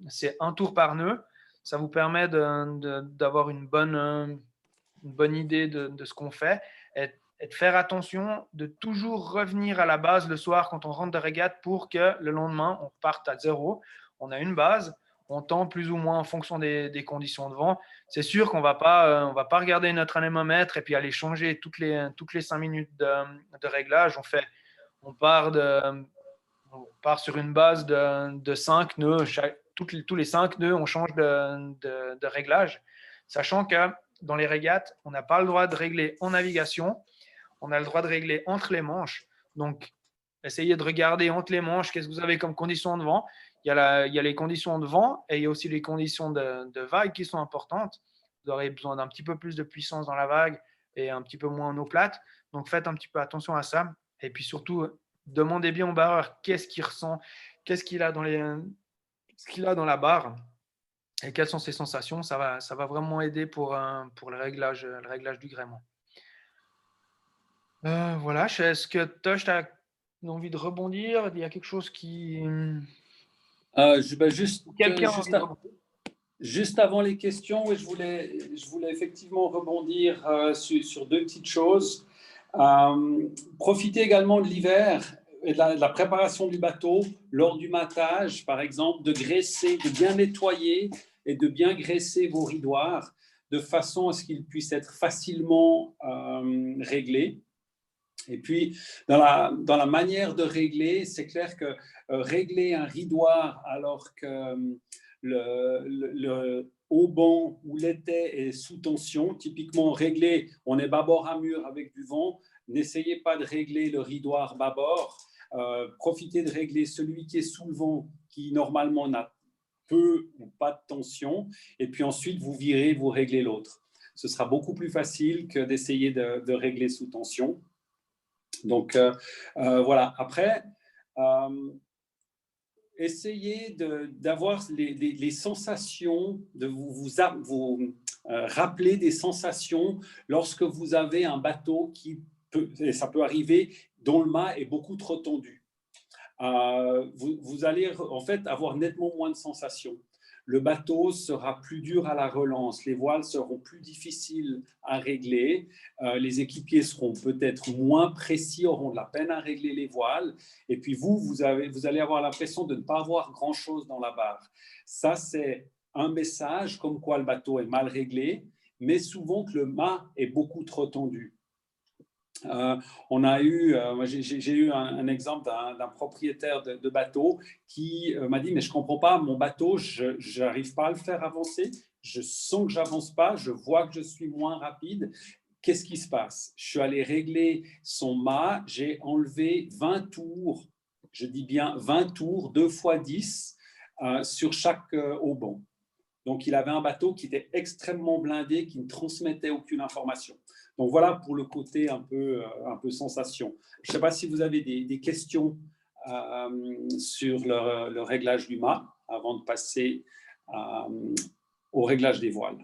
tour par nœud. Ça vous permet d'avoir une bonne idée de ce qu'on fait et de faire attention de toujours revenir à la base le soir quand on rentre de régate pour que le lendemain, on parte à zéro. On a une base, on tend plus ou moins en fonction des conditions de vent. C'est sûr qu'on ne va pas regarder notre anémomètre et puis aller changer toutes les 5 minutes de réglage. On part sur une base de 5 nœuds. Tous les 5 nœuds, on change de réglage, sachant que dans les régates, on n'a pas le droit de régler en navigation, on a le droit de régler entre les manches. Donc, essayez de regarder entre les manches qu'est-ce que vous avez comme conditions de vent. Il y a les conditions de vent et il y a aussi les conditions de vague qui sont importantes. Vous aurez besoin d'un petit peu plus de puissance dans la vague et un petit peu moins en eau plate. Donc, faites un petit peu attention à ça. Et puis surtout, demandez bien au barreur qu'est-ce qu'il ressent, ce qu'il a dans la barre. et quelles sont ses sensations. Ça va vraiment aider pour le réglage du gréement. Voilà, est-ce que Tosh, tu as envie de rebondir? Il y a quelque chose qui… Quelqu'un a envie de rebondir? Juste avant les questions, oui, je voulais effectivement rebondir sur deux petites choses. Profitez également de l'hiver et de la préparation du bateau lors du matage, par exemple, de graisser, de bien nettoyer et de bien graisser vos ridoirs de façon à ce qu'ils puissent être facilement réglés. Et puis, dans la manière de régler, c'est clair que régler un ridoir alors que le haubans ou l'étai est sous tension, typiquement réglé, on est bâbord à mur avec du vent, n'essayez pas de régler le ridoir bâbord, profitez de régler celui qui est sous le vent, qui normalement n'a peu ou pas de tension, et puis ensuite vous virez, vous réglez l'autre. Ce sera beaucoup plus facile que d'essayer de régler sous tension. Donc voilà, après, essayez d'avoir les sensations, de vous rappeler des sensations lorsque vous avez un bateau qui peut, et ça peut arriver, dont le mât est beaucoup trop tendu. Vous allez en fait avoir nettement moins de sensations. Le bateau sera plus dur à la relance, les voiles seront plus difficiles à régler, les équipiers seront peut-être moins précis, auront de la peine à régler les voiles, et puis vous allez avoir l'impression de ne pas avoir grand-chose dans la barre. Ça, c'est un message comme quoi le bateau est mal réglé, mais souvent que le mât est beaucoup trop tendu. J'ai eu un exemple d'un propriétaire de bateau qui m'a dit, mais je ne comprends pas, mon bateau, je n'arrive pas à le faire avancer, je sens que je n'avance pas, je vois que je suis moins rapide. Qu'est-ce qui se passe? Je suis allé régler son mât, j'ai enlevé 20 tours, je dis bien 20 tours, 2 fois 10 sur chaque hauban. Donc, il avait un bateau qui était extrêmement blindé, qui ne transmettait aucune information. Donc, voilà pour le côté un peu sensation. Je ne sais pas si vous avez des questions sur le réglage du mât avant de passer au réglage des voiles.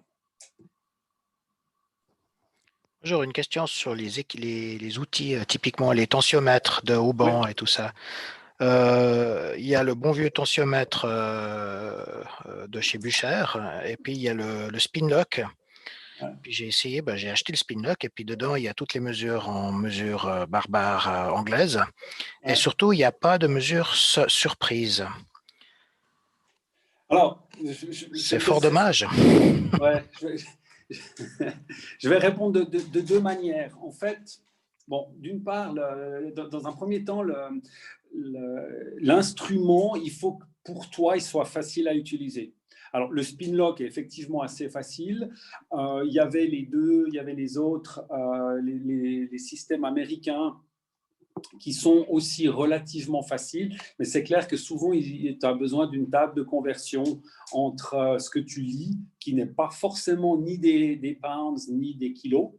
J'aurais une question sur les outils, typiquement les tensiomètres de hauban et tout ça. Il y a le bon vieux tensiomètre de chez Bucher, et puis il y a le Spinlock. Puis j'ai essayé, j'ai acheté le Spinlock, et puis dedans il y a toutes les mesures en mesure barbare anglaise, et surtout il n'y a pas de mesure surprise. Alors, c'est fort dommage. Ouais, je vais répondre de deux manières. En fait, bon, d'une part, dans un premier temps, l'instrument, il faut que pour toi, il soit facile à utiliser. Alors, le Spinlock est effectivement assez facile. Il y avait les deux, il y avait les autres, les systèmes américains qui sont aussi relativement faciles, mais c'est clair que souvent, tu as besoin d'une table de conversion entre ce que tu lis, qui n'est pas forcément ni des pounds ni des kilos.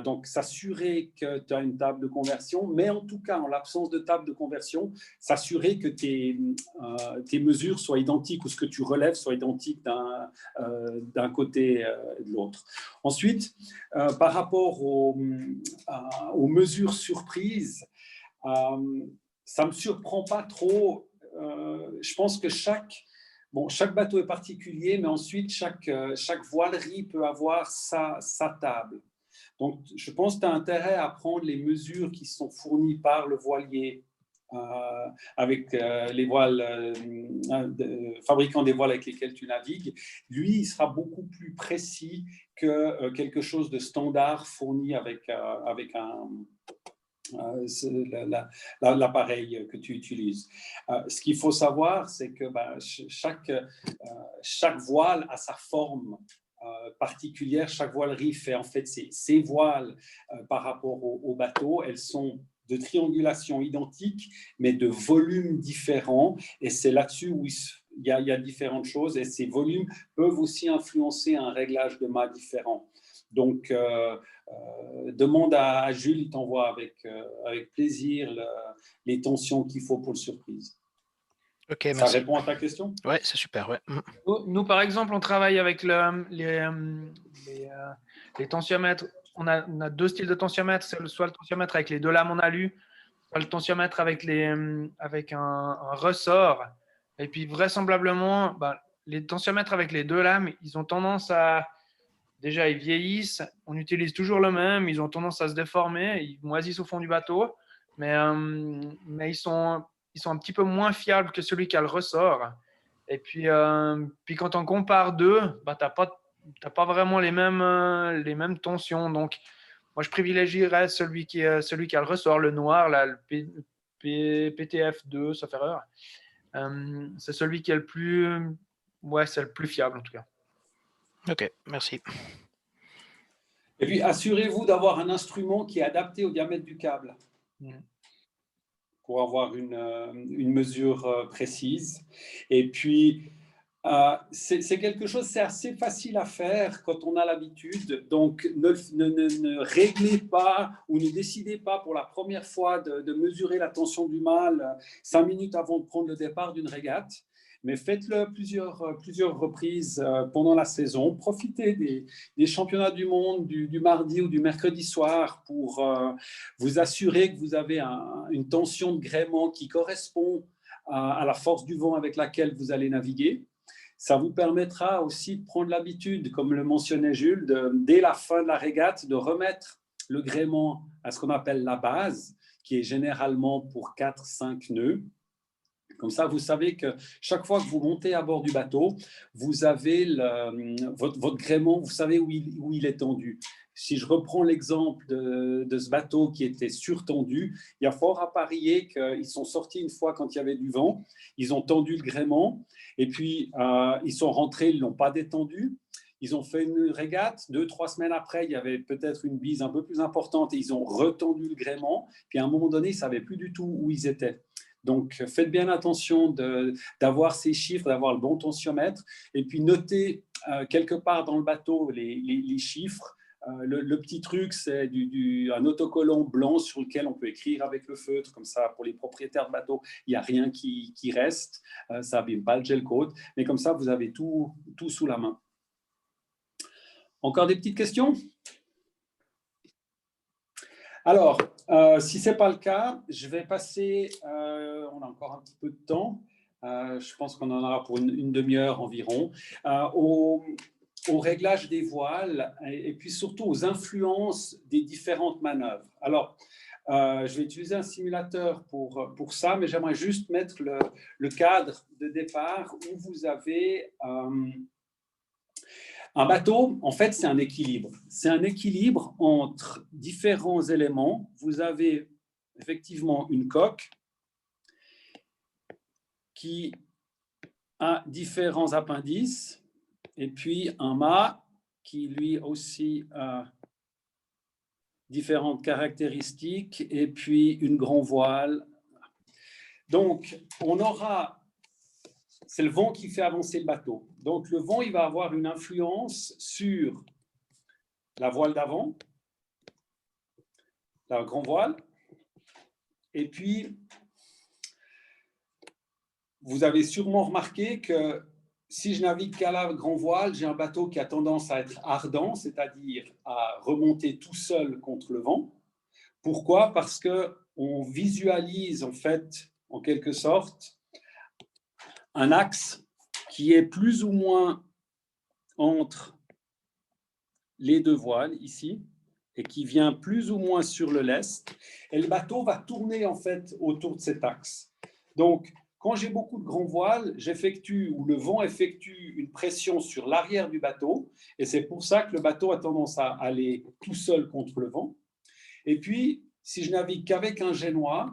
Donc, s'assurer que tu as une table de conversion, mais en tout cas, en l'absence de table de conversion, s'assurer que tes mesures soient identiques ou ce que tu relèves soit identique d'un côté et de l'autre. Ensuite, par rapport aux mesures surprises, ça ne me surprend pas trop. Je pense que chaque bateau est particulier, mais ensuite, chaque voilerie peut avoir sa table. Donc, je pense que tu as intérêt à prendre les mesures qui sont fournies par le voilier avec les voiles, fabricants des voiles avec lesquels tu navigues. Lui, il sera beaucoup plus précis que quelque chose de standard fourni avec l'appareil que tu utilises. Ce qu'il faut savoir, c'est que chaque voile a sa forme particulière. Chaque voilerie fait en fait ses voiles par rapport au bateau. Elles sont de triangulation identique, mais de volumes différents. Et c'est là-dessus où il y a différentes choses. Et ces volumes peuvent aussi influencer un réglage de mât différent. Donc, demande à Jules, il t'envoie avec plaisir les tensions qu'il faut pour le surprise. Ok, Ça merci. répond à ta question? Ouais, c'est super. Ouais. Nous, par exemple, on travaille avec les tensiomètres. On a deux styles de tensiomètres. C'est soit le tensiomètre avec les deux lames en alu, soit le tensiomètre avec un ressort. Et puis, vraisemblablement, les tensiomètres avec les deux lames, ils ont tendance à… Déjà, ils vieillissent. On utilise toujours le même. Ils ont tendance à se déformer. Ils moisissent au fond du bateau. Mais ils sont un petit peu moins fiables que celui qui a le ressort. Et puis quand on compare deux, t'as pas vraiment les mêmes tensions. Donc, moi, je privilégierais celui qui a le ressort, le noir, là, le PTF2, sauf erreur. C'est celui qui est c'est le plus fiable en tout cas. Ok, merci. Et puis, assurez-vous d'avoir un instrument qui est adapté au diamètre du câble pour avoir une mesure précise. Et puis, c'est quelque chose, c'est assez facile à faire quand on a l'habitude. Donc, ne réglez pas ou ne décidez pas pour la première fois de mesurer la tension du mâle 5 minutes avant de prendre le départ d'une régate. Mais faites-le plusieurs reprises pendant la saison. Profitez des championnats du monde du mardi ou du mercredi soir pour vous assurer que vous avez une tension de gréement qui correspond à la force du vent avec laquelle vous allez naviguer. Ça vous permettra aussi de prendre l'habitude, comme le mentionnait Jules, dès la fin de la régate, de remettre le gréement à ce qu'on appelle la base, qui est généralement pour 4-5 nœuds. Comme ça, vous savez que chaque fois que vous montez à bord du bateau, vous avez votre gréement, vous savez où il est tendu. Si je reprends l'exemple de ce bateau qui était surtendu, il y a fort à parier qu'ils sont sortis une fois quand il y avait du vent, ils ont tendu le gréement, et puis ils sont rentrés, ils ne l'ont pas détendu. Ils ont fait une régate, 2-3 semaines après, il y avait peut-être une bise un peu plus importante et ils ont retendu le gréement. Puis à un moment donné, ils ne savaient plus du tout où ils étaient. Donc, faites bien attention d'avoir ces chiffres, d'avoir le bon tensiomètre, et puis notez quelque part dans le bateau les chiffres. Le petit truc, c'est un autocollant blanc sur lequel on peut écrire avec le feutre, comme ça, pour les propriétaires de bateau, il n'y a rien qui reste, ça n'abîme pas le gel coat, mais comme ça, vous avez tout sous la main. Encore des petites questions ? Alors, si ce n'est pas le cas, je vais passer, on a encore un petit peu de temps, je pense qu'on en aura pour une demi-heure environ, au réglage des voiles et puis surtout aux influences des différentes manœuvres. Alors, je vais utiliser un simulateur pour ça, mais j'aimerais juste mettre le cadre de départ où vous avez… un bateau, en fait, c'est un équilibre. C'est un équilibre entre différents éléments. Vous avez effectivement une coque qui a différents appendices et puis un mât qui, lui aussi, a différentes caractéristiques et puis une grand voile. Donc, on aura… C'est le vent qui fait avancer le bateau. Donc, le vent, il va avoir une influence sur la voile d'avant, la grand voile, et puis, vous avez sûrement remarqué que si je navigue qu'à la grand voile, j'ai un bateau qui a tendance à être ardent, c'est-à-dire à remonter tout seul contre le vent. Pourquoi ? Parce qu'on visualise, en fait, en quelque sorte, un axe qui est plus ou moins entre les deux voiles, ici, et qui vient plus ou moins sur le lest. Et le bateau va tourner, en fait, autour de cet axe. Donc, quand j'ai beaucoup de grands voiles, le vent effectue une pression sur l'arrière du bateau, et c'est pour ça que le bateau a tendance à aller tout seul contre le vent. Et puis, si je navigue qu'avec un génois,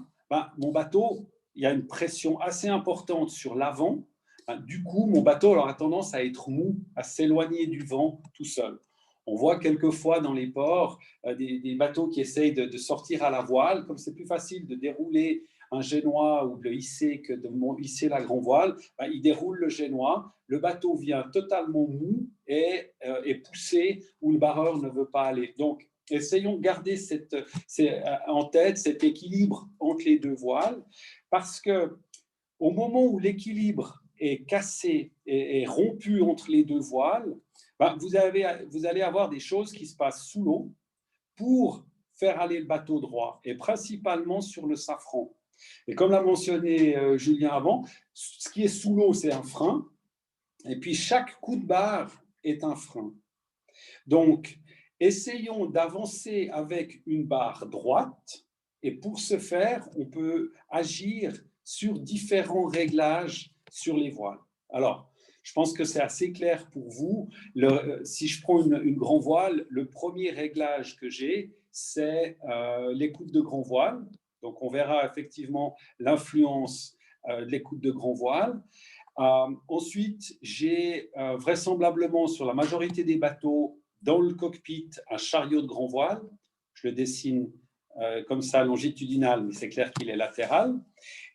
mon bateau, il y a une pression assez importante sur l'avant. Du coup, mon bateau aura tendance à être mou, à s'éloigner du vent tout seul. On voit quelquefois dans les ports des bateaux qui essayent de sortir à la voile. Comme c'est plus facile de dérouler un génois ou de le hisser que de hisser la grand voile, il déroule le génois. Le bateau vient totalement mou et est poussé où le barreur ne veut pas aller. Donc, essayons de garder en tête cet équilibre entre les deux voiles parce que Au moment où l'équilibre est cassé et rompu entre les deux voiles, ben, vous allez avoir des choses qui se passent sous l'eau pour faire aller le bateau droit, et principalement sur le safran. Et comme l'a mentionné Julien avant, ce qui est sous l'eau, c'est un frein, et puis chaque coup de barre est un frein. Donc, essayons d'avancer avec une barre droite, et pour ce faire, on peut agir sur différents réglages sur les voiles. Alors, je pense que c'est assez clair pour vous. Si je prends une grand voile, le premier réglage que j'ai, c'est l'écoute de grand voile. Donc, on verra effectivement l'influence de l'écoute de grand voile. Ensuite, j'ai vraisemblablement sur la majorité des bateaux, dans le cockpit, un chariot de grand voile. Je le dessine comme ça, longitudinal, mais c'est clair qu'il est latéral.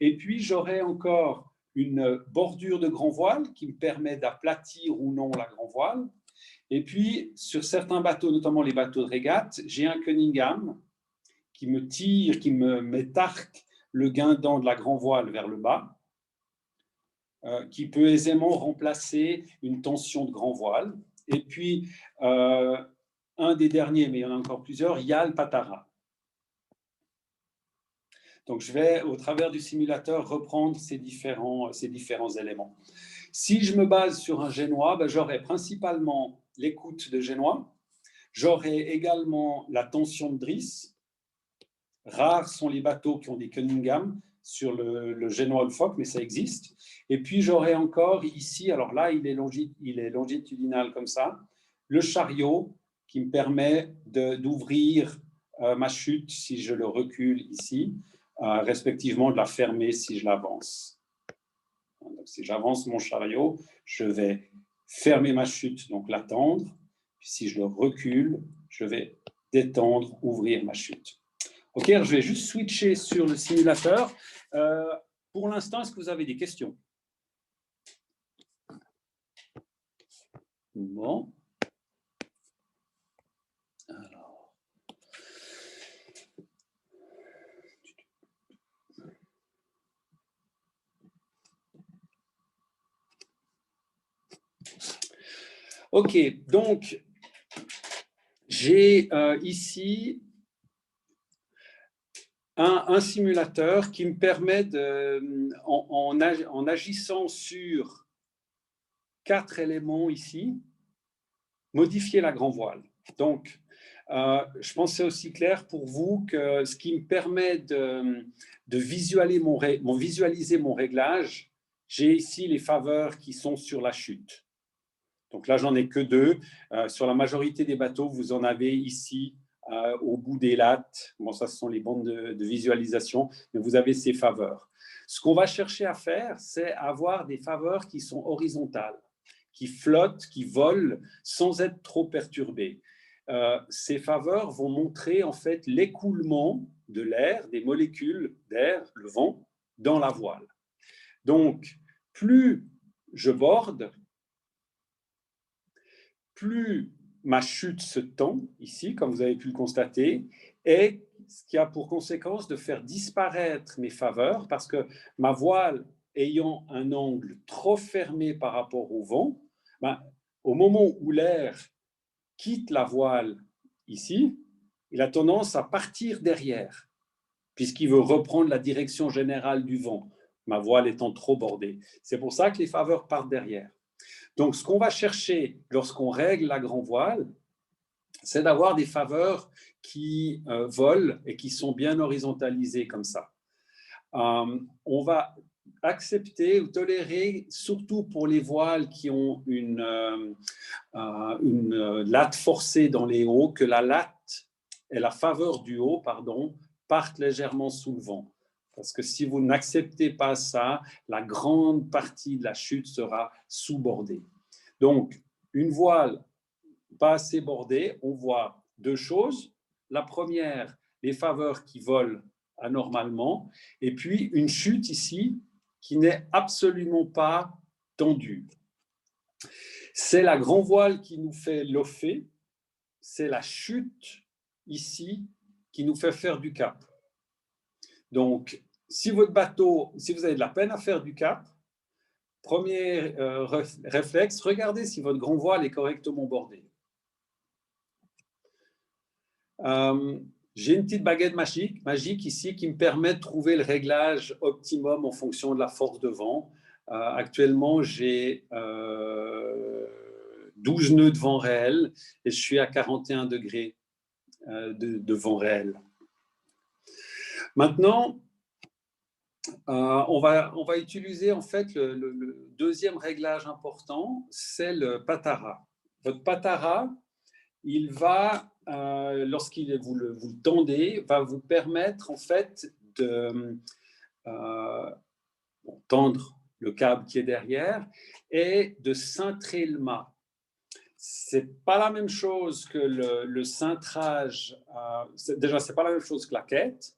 Et puis, j'aurai encore une bordure de grand voile qui me permet d'aplatir ou non la grand voile. Et puis, sur certains bateaux, notamment les bateaux de régate, j'ai un Cunningham qui me tire, qui m'étarque le guindant de la grand voile vers le bas, qui peut aisément remplacer une tension de grand voile. Et puis, un des derniers, mais il y en a encore plusieurs, il y a le Patara. Donc, je vais, au travers du simulateur, reprendre ces différents éléments. Si je me base sur un génois, ben, j'aurai principalement l'écoute de génois. J'aurai également la tension de Driss. Rares sont les bateaux qui ont des Cunningham sur le génois le Foc, mais ça existe. Et puis, j'aurai encore ici, alors là, il est longitudinal comme ça, le chariot qui me permet d'ouvrir ma chute si je le recule ici, respectivement de la fermer si je l'avance. Donc, si j'avance mon chariot, je vais fermer ma chute, donc l'attendre. Puis si je le recule, je vais détendre, ouvrir ma chute. Ok, alors je vais juste switcher sur le simulateur. Pour l'instant, est-ce que vous avez des questions? Bon. Alors. Ok, donc j'ai ici un simulateur qui me permet, en agissant sur 4 éléments ici, modifier la grand voile. Donc, je pense que c'est aussi clair pour vous que ce qui me permet de visualiser mon réglage, j'ai ici les faveurs qui sont sur la chute. Donc là, j'en ai que 2. Sur la majorité des bateaux, vous en avez ici au bout des lattes. Bon, ça, ce sont les bandes de visualisation, mais vous avez ces faveurs. Ce qu'on va chercher à faire, c'est avoir des faveurs qui sont horizontales, qui flottent, qui volent sans être trop perturbées. Ces faveurs vont montrer en fait l'écoulement de l'air, des molécules d'air, le vent, dans la voile. Donc, plus je borde, plus ma chute se tend, ici, comme vous avez pu le constater, et ce qui a pour conséquence de faire disparaître mes faveurs, parce que ma voile ayant un angle trop fermé par rapport au vent, ben, au moment où l'air quitte la voile ici, il a tendance à partir derrière, puisqu'il veut reprendre la direction générale du vent, ma voile étant trop bordée. C'est pour ça que les faveurs partent derrière. Donc, ce qu'on va chercher lorsqu'on règle la grand voile, c'est d'avoir des faveurs qui volent et qui sont bien horizontalisées comme ça. On va accepter ou tolérer, surtout pour les voiles qui ont une latte forcée dans les hauts, que la latte et la faveur du haut, partent légèrement sous le vent. Parce que si vous n'acceptez pas ça, la grande partie de la chute sera sous-bordée. Donc, une voile pas assez bordée, on voit 2 choses. La première, les faveurs qui volent anormalement, et puis une chute ici qui n'est absolument pas tendue. C'est la grand voile qui nous fait loffer, c'est la chute ici qui nous fait faire du cap. Donc, si votre bateau, si vous avez de la peine à faire du cap, premier réflexe, regardez si votre grand voile est correctement bordé. J'ai une petite baguette magique ici qui me permet de trouver le réglage optimum en fonction de la force de vent. Actuellement, j'ai 12 nœuds de vent réel et je suis à 41 degrés de vent réel. Maintenant, on va utiliser en fait le deuxième réglage important, c'est le patara. Votre patara, il va, lorsqu'il vous le tendez, va vous permettre en fait de tendre le câble qui est derrière et de cintrer le mât. C'est pas la même chose que le cintrage. Déjà, c'est pas la même chose que la quête.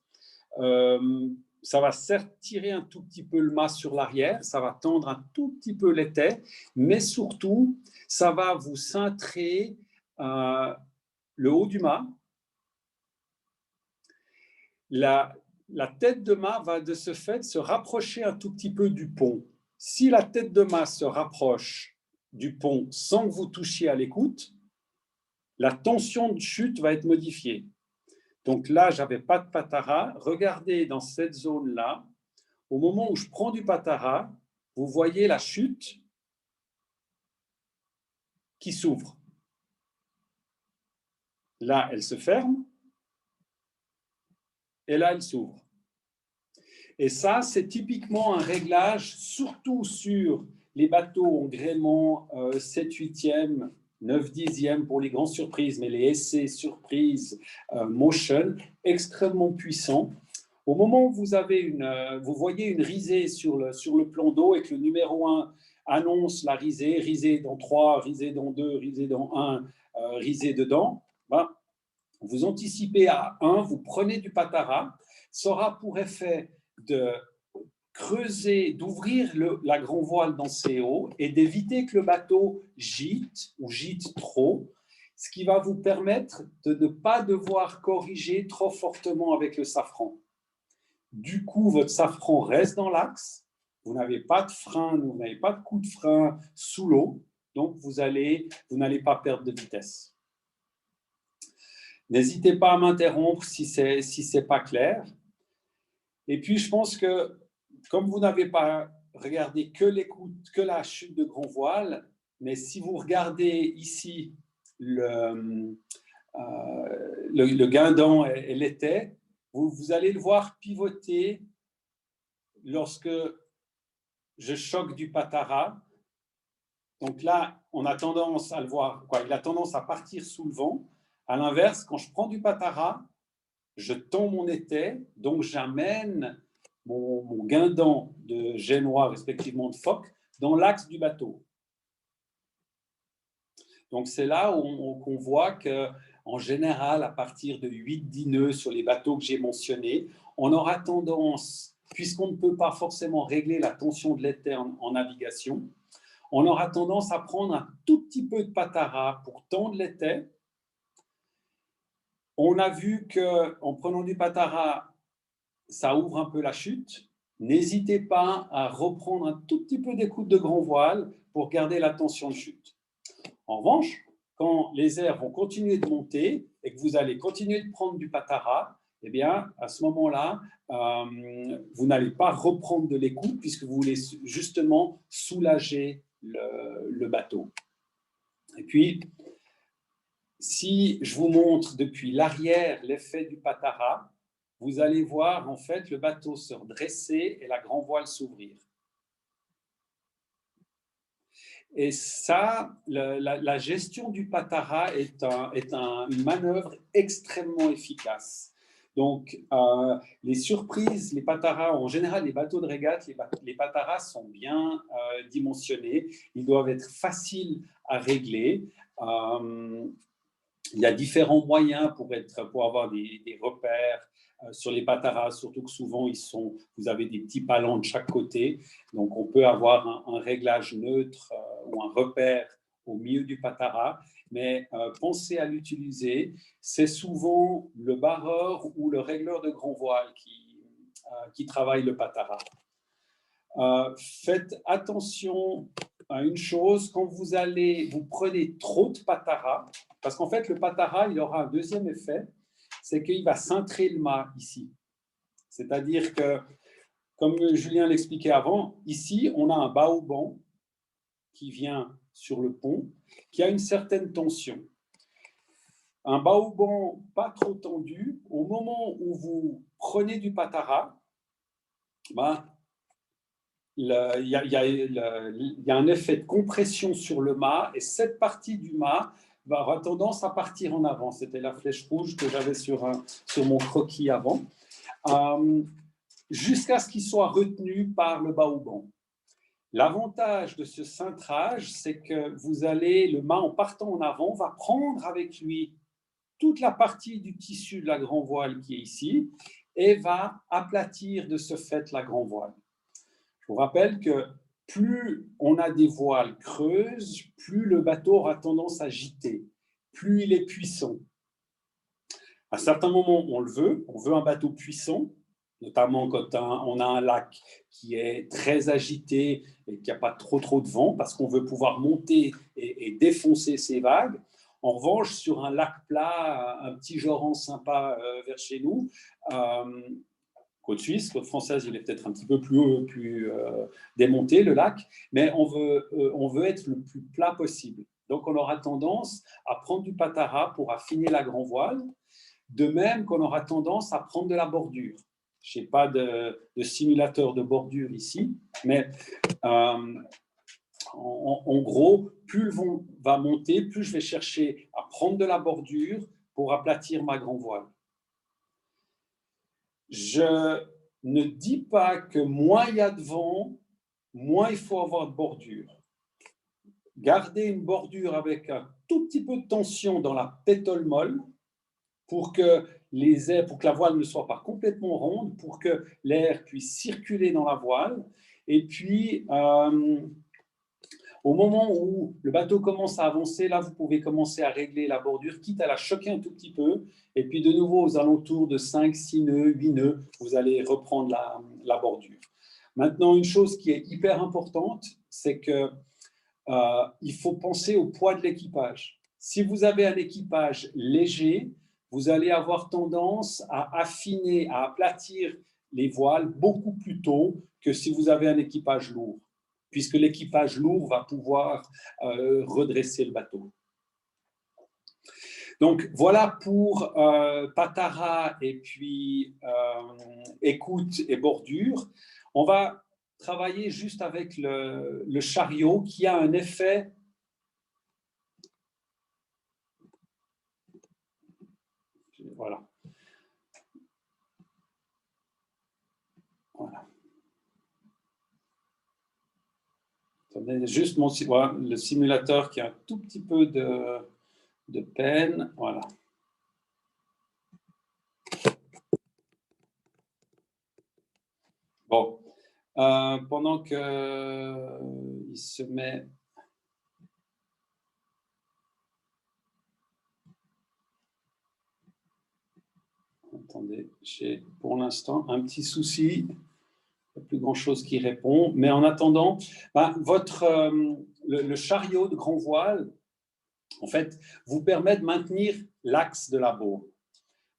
Ça va certes tirer un tout petit peu le mât sur l'arrière, ça va tendre un tout petit peu l'étai, mais surtout, ça va vous cintrer le haut du mât. La tête de mât va de ce fait se rapprocher un tout petit peu du pont. Si la tête de mât se rapproche du pont sans que vous touchiez à l'écoute, la tension de chute va être modifiée. Donc là, je n'avais pas de patara. Regardez dans cette zone-là, au moment où je prends du patara, vous voyez la chute qui s'ouvre. Là, elle se ferme et là, elle s'ouvre. Et ça, c'est typiquement un réglage, surtout sur les bateaux en gréement 7 8e, 9 10e pour les grandes surprises, mais les essais surprises motion, extrêmement puissants. Au moment où vous voyez une risée sur le plan d'eau et que le numéro 1 annonce la risée, risée dans 3, risée dans 2, risée dans 1, risée dedans, ben, vous anticipez à 1, vous prenez du patara, ça aura pour effet de creuser, d'ouvrir la grand voile dans ses hauts et d'éviter que le bateau gîte ou gîte trop, ce qui va vous permettre de ne pas devoir corriger trop fortement avec le safran. Du coup, votre safran reste dans l'axe, vous n'avez pas de frein, vous n'avez pas de coup de frein sous l'eau, donc vous n'allez pas perdre de vitesse. N'hésitez pas à m'interrompre si c'est pas clair. Et puis, je pense que comme vous n'avez pas regardé que la chute de grand voile, mais si vous regardez ici le guindon et l'étai, vous allez le voir pivoter lorsque je choque du patara. Donc là, on a tendance à le voir, il a tendance à partir sous le vent. À l'inverse, quand je prends du patara, je tends mon étai, donc j'amène mon guindon de génois, respectivement de phoque, dans l'axe du bateau. Donc c'est là qu'on voit qu'en général, à partir de 8-10 nœuds sur les bateaux que j'ai mentionnés, on aura tendance, puisqu'on ne peut pas forcément régler la tension de l'étai en navigation, on aura tendance à prendre un tout petit peu de patara pour tendre l'étai. On a vu qu'en prenant du patara, ça ouvre un peu la chute. N'hésitez pas à reprendre un tout petit peu d'écoute de grand voile pour garder la tension de chute. En revanche, quand les airs vont continuer de monter et que vous allez continuer de prendre du patara, eh bien, à ce moment-là, vous n'allez pas reprendre de l'écoute puisque vous voulez justement soulager le bateau. Et puis, si je vous montre depuis l'arrière l'effet du patara, vous allez voir en fait le bateau se redresser et la grand voile s'ouvrir. Et ça, la gestion du patara est une manœuvre extrêmement efficace. Donc, les surprises, les pataras, en général, les bateaux de régate, les pataras sont bien dimensionnés. Ils doivent être faciles à régler. Il y a différents moyens pour avoir des repères sur les pataras, surtout que souvent vous avez des petits palans de chaque côté, donc on peut avoir un réglage neutre ou un repère au milieu du patara, mais pensez à l'utiliser. C'est souvent le barreur ou le régleur de grand voile qui travaillent le patara. Faites attention à une chose, quand vous prenez trop de patara, parce qu'en fait, le patara, il aura un deuxième effet, c'est qu'il va cintrer le mât ici. C'est-à-dire que, comme Julien l'expliquait avant, ici, on a un baoban qui vient sur le pont, qui a une certaine tension. Un baoban pas trop tendu, au moment où vous prenez du patara, il y a un effet de compression sur le mât et cette partie du mât va avoir tendance à partir en avant. C'était la flèche rouge que j'avais sur mon croquis avant, jusqu'à ce qu'il soit retenu par le baoban. L'avantage de ce cintrage, c'est que le mât en partant en avant va prendre avec lui toute la partie du tissu de la grand voile qui est ici et va aplatir de ce fait la grand voile. Je vous rappelle que plus on a des voiles creuses, plus le bateau aura tendance à gîter, plus il est puissant. À certains moments, on veut un bateau puissant, notamment quand on a un lac qui est très agité et qu'il n'y a pas trop de vent, parce qu'on veut pouvoir monter et défoncer ces vagues. En revanche, sur un lac plat, un petit joran sympa vers chez nous, côte suisse, côte française, il est peut-être un petit peu plus démonté, le lac, mais on veut être le plus plat possible. Donc, on aura tendance à prendre du patara pour affiner la grand voile, de même qu'on aura tendance à prendre de la bordure. Je n'ai pas de simulateur de bordure ici, mais en gros, plus le vent va monter, plus je vais chercher à prendre de la bordure pour aplatir ma grand voile. Je ne dis pas que moins il y a de vent, moins il faut avoir de bordure. Gardez une bordure avec un tout petit peu de tension dans la pétole molle pour que la voile ne soit pas complètement ronde, pour que l'air puisse circuler dans la voile. Et puis, au moment où le bateau commence à avancer, là, vous pouvez commencer à régler la bordure, quitte à la choquer un tout petit peu. Et puis, de nouveau, aux alentours de 5, 6 nœuds, 8 nœuds, vous allez reprendre la bordure. Maintenant, une chose qui est hyper importante, c'est qu'il faut penser au poids de l'équipage. Si vous avez un équipage léger, vous allez avoir tendance à affiner, à aplatir les voiles beaucoup plus tôt que si vous avez un équipage lourd, puisque l'équipage lourd va pouvoir redresser le bateau. Donc, voilà pour patara et puis écoute et bordure. On va travailler juste avec le chariot qui a un effet voilà. Attendez, juste voilà, le simulateur qui a un tout petit peu de peine. Voilà. Bon. Pendant qu'il se met... Attendez, j'ai pour l'instant un petit souci. Il n'y a plus grand-chose qui répond. Mais en attendant, le chariot de grand voile, en fait, vous permet de maintenir l'axe de la baume.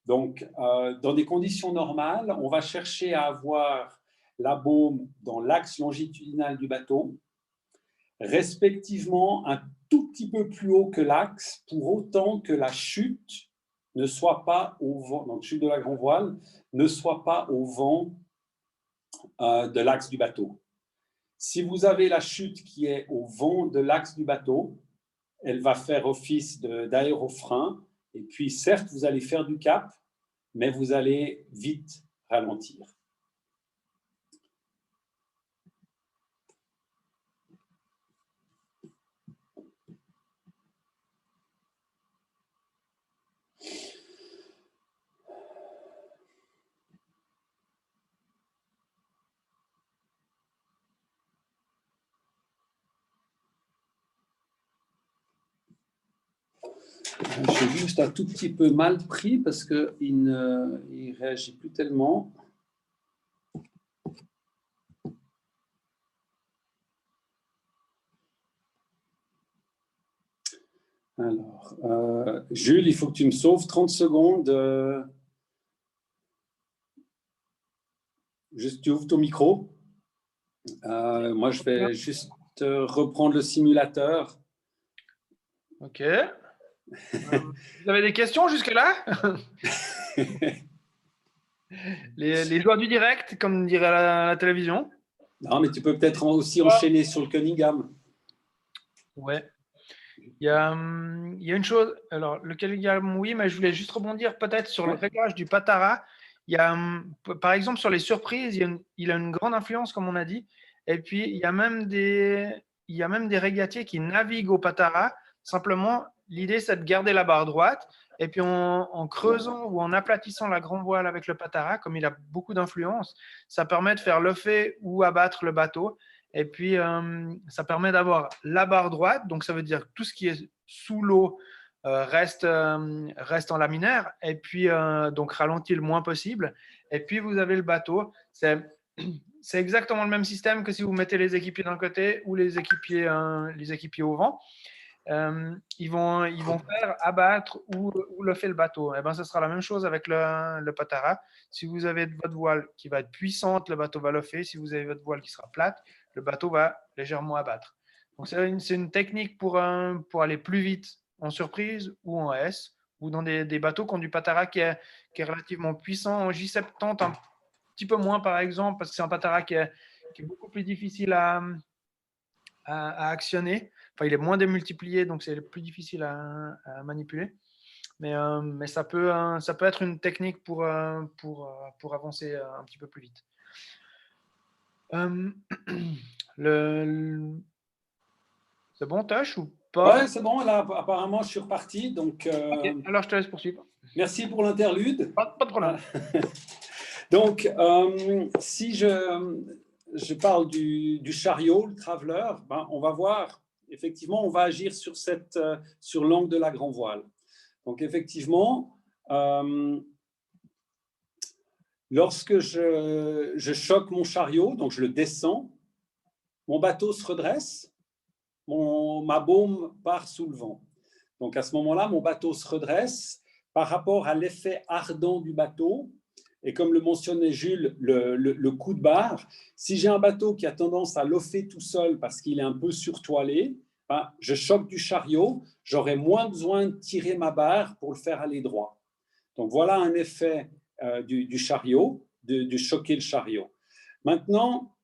Donc, dans des conditions normales, on va chercher à avoir la baume dans l'axe longitudinal du bateau, respectivement un tout petit peu plus haut que l'axe, pour autant que la chute ne soit pas au vent, donc chute de la grand voile, ne soit pas au vent de l'axe du bateau. Si vous avez la chute qui est au vent de l'axe du bateau, elle va faire office d'aérofrein, et puis certes, vous allez faire du cap, mais vous allez vite ralentir. J'ai juste un tout petit peu mal pris parce qu'il ne réagit plus tellement. Alors, Jules, il faut que tu me sauves 30 secondes. Juste, tu ouvres ton micro. Moi, je vais juste reprendre le simulateur. OK. Vous avez des questions jusque-là? Les joies du direct, comme dirait la télévision. Non, mais tu peux peut-être aussi enchaîner sur le Cunningham. Ouais. Il y a une chose, alors le Cunningham, oui, mais je voulais juste rebondir peut-être sur le réglage du Patara. Il y a, par exemple, sur les surprises, il a une grande influence, comme on a dit. Et puis, il y a même des régatiers qui naviguent au Patara. Simplement, l'idée, c'est de garder la barre droite. Et puis, en creusant ou en aplatissant la grand voile avec le Patara, comme il a beaucoup d'influence, ça permet de faire lever ou abattre le bateau. Et puis, ça permet d'avoir la barre droite. Donc, ça veut dire que tout ce qui est sous l'eau reste en laminaire. Et puis, donc, ralentit le moins possible. Et puis, vous avez le bateau. C'est exactement le même système que si vous mettez les équipiers d'un côté ou les équipiers au vent. Ils vont faire abattre ou lever le bateau. Et ben, ce sera la même chose avec le Patara. Si vous avez votre voile qui va être puissante, le bateau va lever. Si vous avez votre voile qui sera plate, le bateau va légèrement abattre. Donc, c'est une technique pour aller plus vite en surprise ou en S, ou dans des bateaux qui ont du Patara qui est relativement puissant. En J70, un petit peu moins, par exemple, parce que c'est un Patara qui est beaucoup plus difficile à actionner. Enfin, il est moins démultiplié, donc c'est plus difficile à manipuler. Mais ça peut être une technique pour avancer un petit peu plus vite. C'est bon, Tosh, ou pas? Ouais, c'est bon. Là, apparemment, je suis reparti. Donc, Okay, alors, je te laisse poursuivre. Merci pour l'interlude. Pas de problème. Donc, si je parle du chariot, le traveler, ben, on va voir, effectivement, on va agir sur l'angle de la grand voile. Donc, effectivement, lorsque je choque mon chariot, donc je le descends, mon bateau se redresse, ma baume part sous le vent. Donc, à ce moment-là, mon bateau se redresse par rapport à l'effet ardent du bateau. Et comme le mentionnait Jules, le coup de barre, si j'ai un bateau qui a tendance à loffer tout seul parce qu'il est un peu surtoilé, ben, je choque du chariot, j'aurai moins besoin de tirer ma barre pour le faire aller droit. Donc voilà un effet du chariot, de choquer le chariot. Maintenant,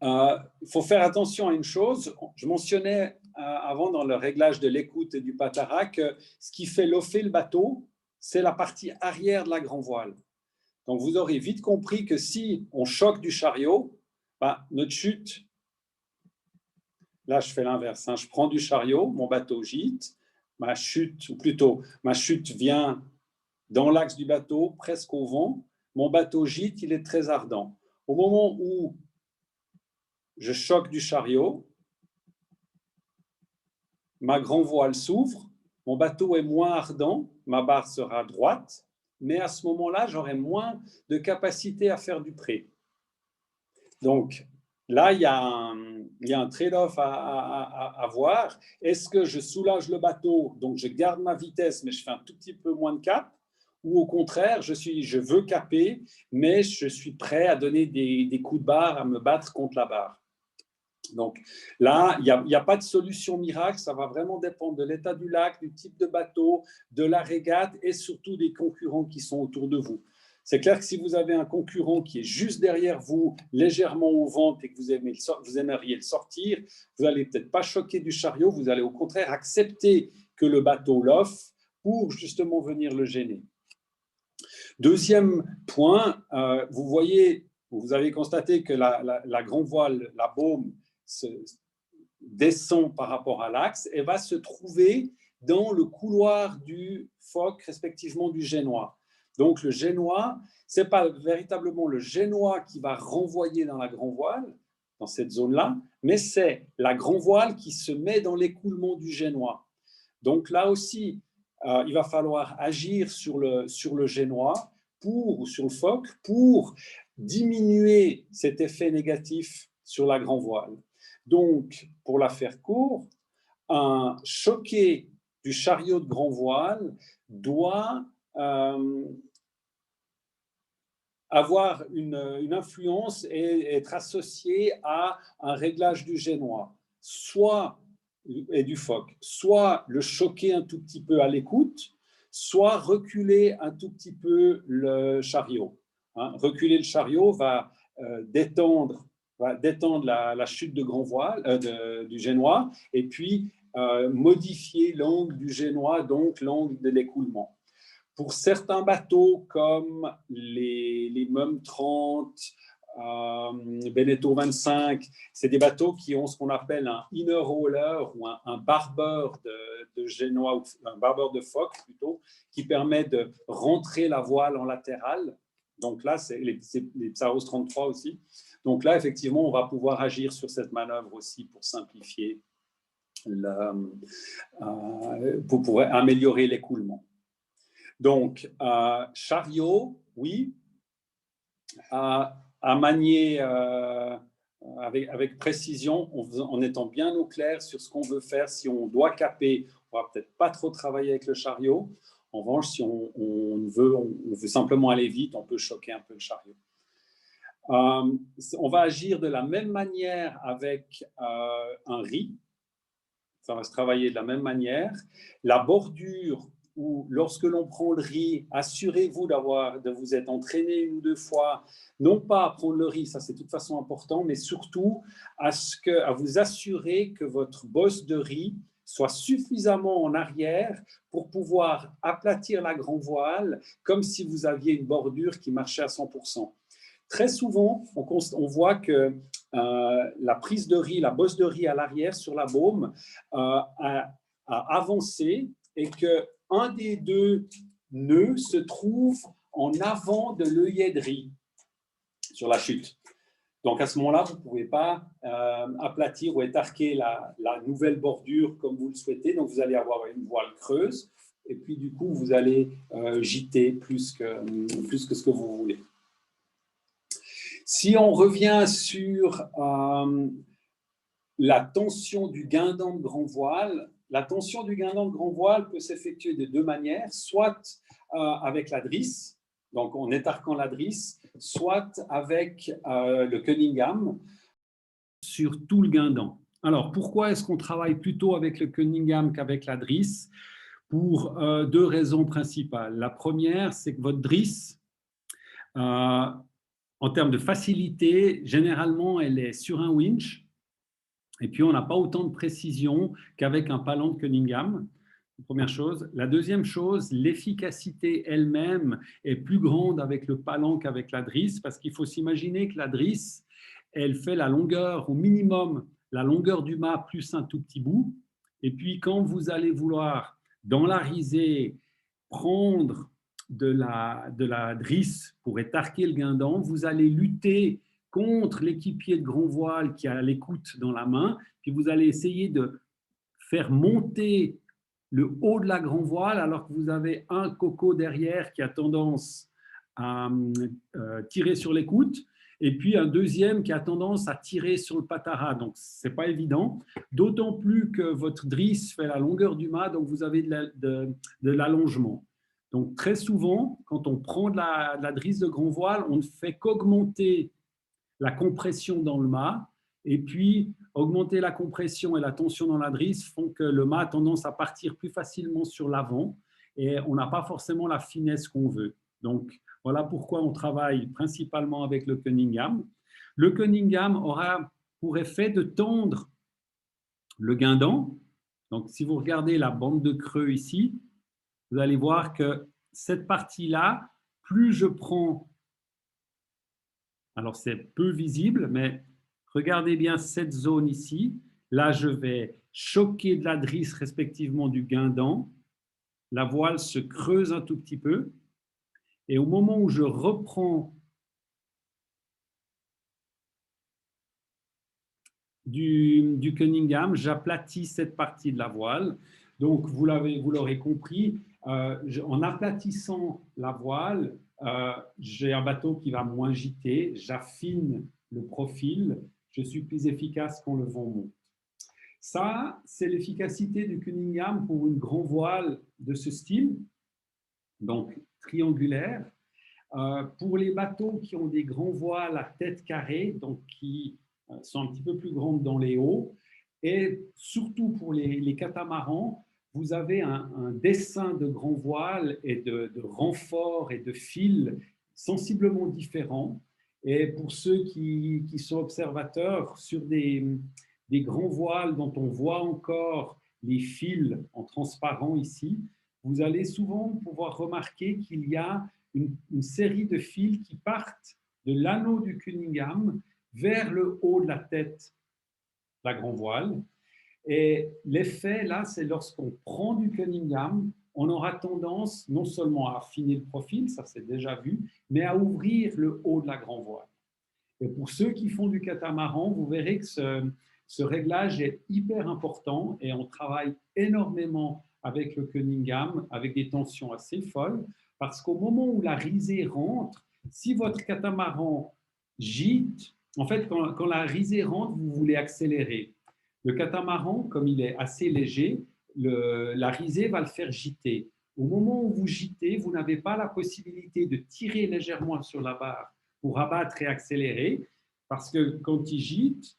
il faut faire attention à une chose. Je mentionnais avant dans le réglage de l'écoute et du Patara que ce qui fait loffer le bateau, c'est la partie arrière de la grand voile. Donc, vous aurez vite compris que si on choque du chariot, bah, notre chute, là, je fais l'inverse. Je prends du chariot, mon bateau gîte, ma chute, ou plutôt, ma chute vient dans l'axe du bateau, presque au vent. Mon bateau gîte, il est très ardent. Au moment où je choque du chariot, ma grand voile s'ouvre, mon bateau est moins ardent, ma barre sera droite, mais à ce moment-là, j'aurai moins de capacité à faire du près. Donc, là, il y a un trade-off à voir. Est-ce que je soulage le bateau, donc je garde ma vitesse, mais je fais un tout petit peu moins de cap, ou au contraire, je veux caper, mais je suis prêt à donner des coups de barre, à me battre contre la barre. Donc là, il n'y a pas de solution miracle, ça va vraiment dépendre de l'état du lac, du type de bateau, de la régate et surtout des concurrents qui sont autour de vous. C'est clair que si vous avez un concurrent qui est juste derrière vous, légèrement au vent et que vous aimeriez le sortir, vous n'allez peut-être pas choquer du chariot, vous allez au contraire accepter que le bateau l'offre pour justement venir le gêner. Deuxième point, vous voyez, vous avez constaté que la grand voile, la baume, descend par rapport à l'axe et va se trouver dans le couloir du phoque, respectivement du génois. Donc le génois, ce n'est pas véritablement le génois qui va renvoyer dans la grand voile, dans cette zone-là, mais c'est la grand voile qui se met dans l'écoulement du génois. Donc là aussi, il va falloir agir sur le génois ou sur le phoque pour diminuer cet effet négatif sur la grand voile. Donc, pour la faire court, choquer du chariot de grand voile doit avoir une influence et être associé à un réglage du génois, et du phoque, soit le choquer un tout petit peu à l'écoute, soit reculer un tout petit peu le chariot. Reculer le chariot va détendre la chute de grand voile, du génois, et puis modifier l'angle du génois, donc l'angle de l'écoulement. Pour certains bateaux comme les MEM 30, Beneteau 25, c'est des bateaux qui ont ce qu'on appelle un inner roller ou un barbeur de génois, ou un barbeur de phoque plutôt, qui permet de rentrer la voile en latéral. Donc là, c'est les Psaros 33 aussi. Donc là, effectivement, on va pouvoir agir sur cette manœuvre aussi pour simplifier, pour améliorer l'écoulement. Donc, chariot, oui, à manier avec précision, en étant bien au clair sur ce qu'on veut faire. Si on doit caper, on va peut-être pas trop travailler avec le chariot. En revanche, si on veut simplement aller vite, on peut choquer un peu le chariot. On va agir de la même manière avec un riz. Ça va se travailler de la même manière. La bordure, ou lorsque l'on prend le riz, assurez-vous de vous être entraîné 1 ou 2 fois, non pas à prendre le riz, ça c'est de toute façon important, mais surtout à vous assurer que votre bosse de riz soit suffisamment en arrière pour pouvoir aplatir la grand voile comme si vous aviez une bordure qui marchait à 100%. Très souvent, on voit que la prise de riz, la bosse de riz à l'arrière sur la baume a avancé et qu'un des 2 nœuds se trouve en avant de l'œillet de riz sur la chute. Donc à ce moment-là, vous ne pouvez pas aplatir ou étarquer la nouvelle bordure comme vous le souhaitez. Donc vous allez avoir une voile creuse et puis du coup, vous allez gîter plus que ce que vous voulez. Si on revient sur la tension du guindon de grand voile, la tension du guindon de grand voile peut s'effectuer de 2 manières, soit avec la drisse, donc en étarquant la drisse, soit avec le Cunningham sur tout le guindon. Alors, pourquoi est-ce qu'on travaille plutôt avec le Cunningham qu'avec la drisse? Pour 2 raisons principales. La première, c'est que votre drisse, en termes de facilité, généralement, elle est sur un winch. Et puis, on n'a pas autant de précision qu'avec un palan de Cunningham. Première chose. La deuxième chose, l'efficacité elle-même est plus grande avec le palan qu'avec la drisse, parce qu'il faut s'imaginer que la drisse, elle fait la longueur, au minimum, la longueur du mât plus un tout petit bout. Et puis, quand vous allez vouloir, dans la risée, prendre de la drisse pour étarquer le guindon, vous allez lutter contre l'équipier de grand voile qui a l'écoute dans la main, puis vous allez essayer de faire monter le haut de la grand voile alors que vous avez un coco derrière qui a tendance à tirer sur l'écoute et puis un deuxième qui a tendance à tirer sur le patara. Donc, ce n'est pas évident, d'autant plus que votre drisse fait la longueur du mât, donc vous avez de l'allongement. Donc, très souvent, quand on prend de la drisse de grand voile, on ne fait qu'augmenter la compression dans le mât, et puis augmenter la compression et la tension dans la drisse font que le mât a tendance à partir plus facilement sur l'avant, et on n'a pas forcément la finesse qu'on veut. Donc, voilà pourquoi on travaille principalement avec le Cunningham. Le Cunningham aura pour effet de tendre le guindon. Donc, si vous regardez la bande de creux ici, vous allez voir que cette partie-là, plus je prends, alors c'est peu visible, mais regardez bien cette zone ici. Là, je vais choquer de la drisse respectivement du guindon. La voile se creuse un tout petit peu. Et au moment où je reprends du Cunningham, j'aplatis cette partie de la voile. Donc, vous l'aurez compris, en aplatissant la voile, j'ai un bateau qui va moins gîter, j'affine le profil, je suis plus efficace quand le vent monte. Ça, c'est l'efficacité du Cunningham pour une grand voile de ce style, donc triangulaire. Pour les bateaux qui ont des grands voiles à tête carrée, donc qui sont un petit peu plus grandes dans les hauts, et surtout pour les catamarans, vous avez un dessin de grand voile et de renforts et de fils sensiblement différents. Et pour ceux qui sont observateurs, sur des grands voiles dont on voit encore les fils en transparent ici, vous allez souvent pouvoir remarquer qu'il y a une série de fils qui partent de l'anneau du Cunningham vers le haut de la tête, la grand voile. Et l'effet, là, c'est lorsqu'on prend du Cunningham, on aura tendance non seulement à affiner le profil, ça c'est déjà vu, mais à ouvrir le haut de la grand voile. Et pour ceux qui font du catamaran, vous verrez que ce réglage est hyper important et on travaille énormément avec le Cunningham, avec des tensions assez folles, parce qu'au moment où la risée rentre, si votre catamaran gîte, en fait, quand la risée rentre, vous voulez accélérer. Le catamaran, comme il est assez léger, la risée va le faire gîter. Au moment où vous gîtez, vous n'avez pas la possibilité de tirer légèrement sur la barre pour abattre et accélérer, parce que quand il gîte,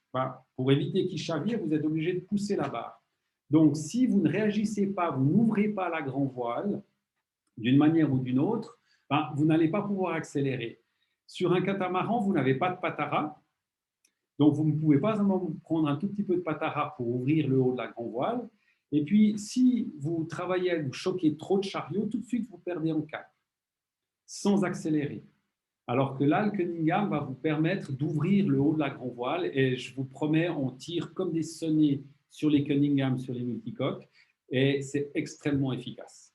pour éviter qu'il chavire, vous êtes obligé de pousser la barre. Donc, si vous ne réagissez pas, vous n'ouvrez pas la grand voile, d'une manière ou d'une autre, vous n'allez pas pouvoir accélérer. Sur un catamaran, vous n'avez pas de patara, donc vous ne pouvez pas prendre un tout petit peu de patara pour ouvrir le haut de la grand voile. Et puis, si vous travaillez, vous choquez trop de chariot, tout de suite, vous perdez en cap, sans accélérer. Alors que là, le Cunningham va vous permettre d'ouvrir le haut de la grand voile et je vous promets, on tire comme des sonnets sur les Cunningham, sur les multicoques et c'est extrêmement efficace.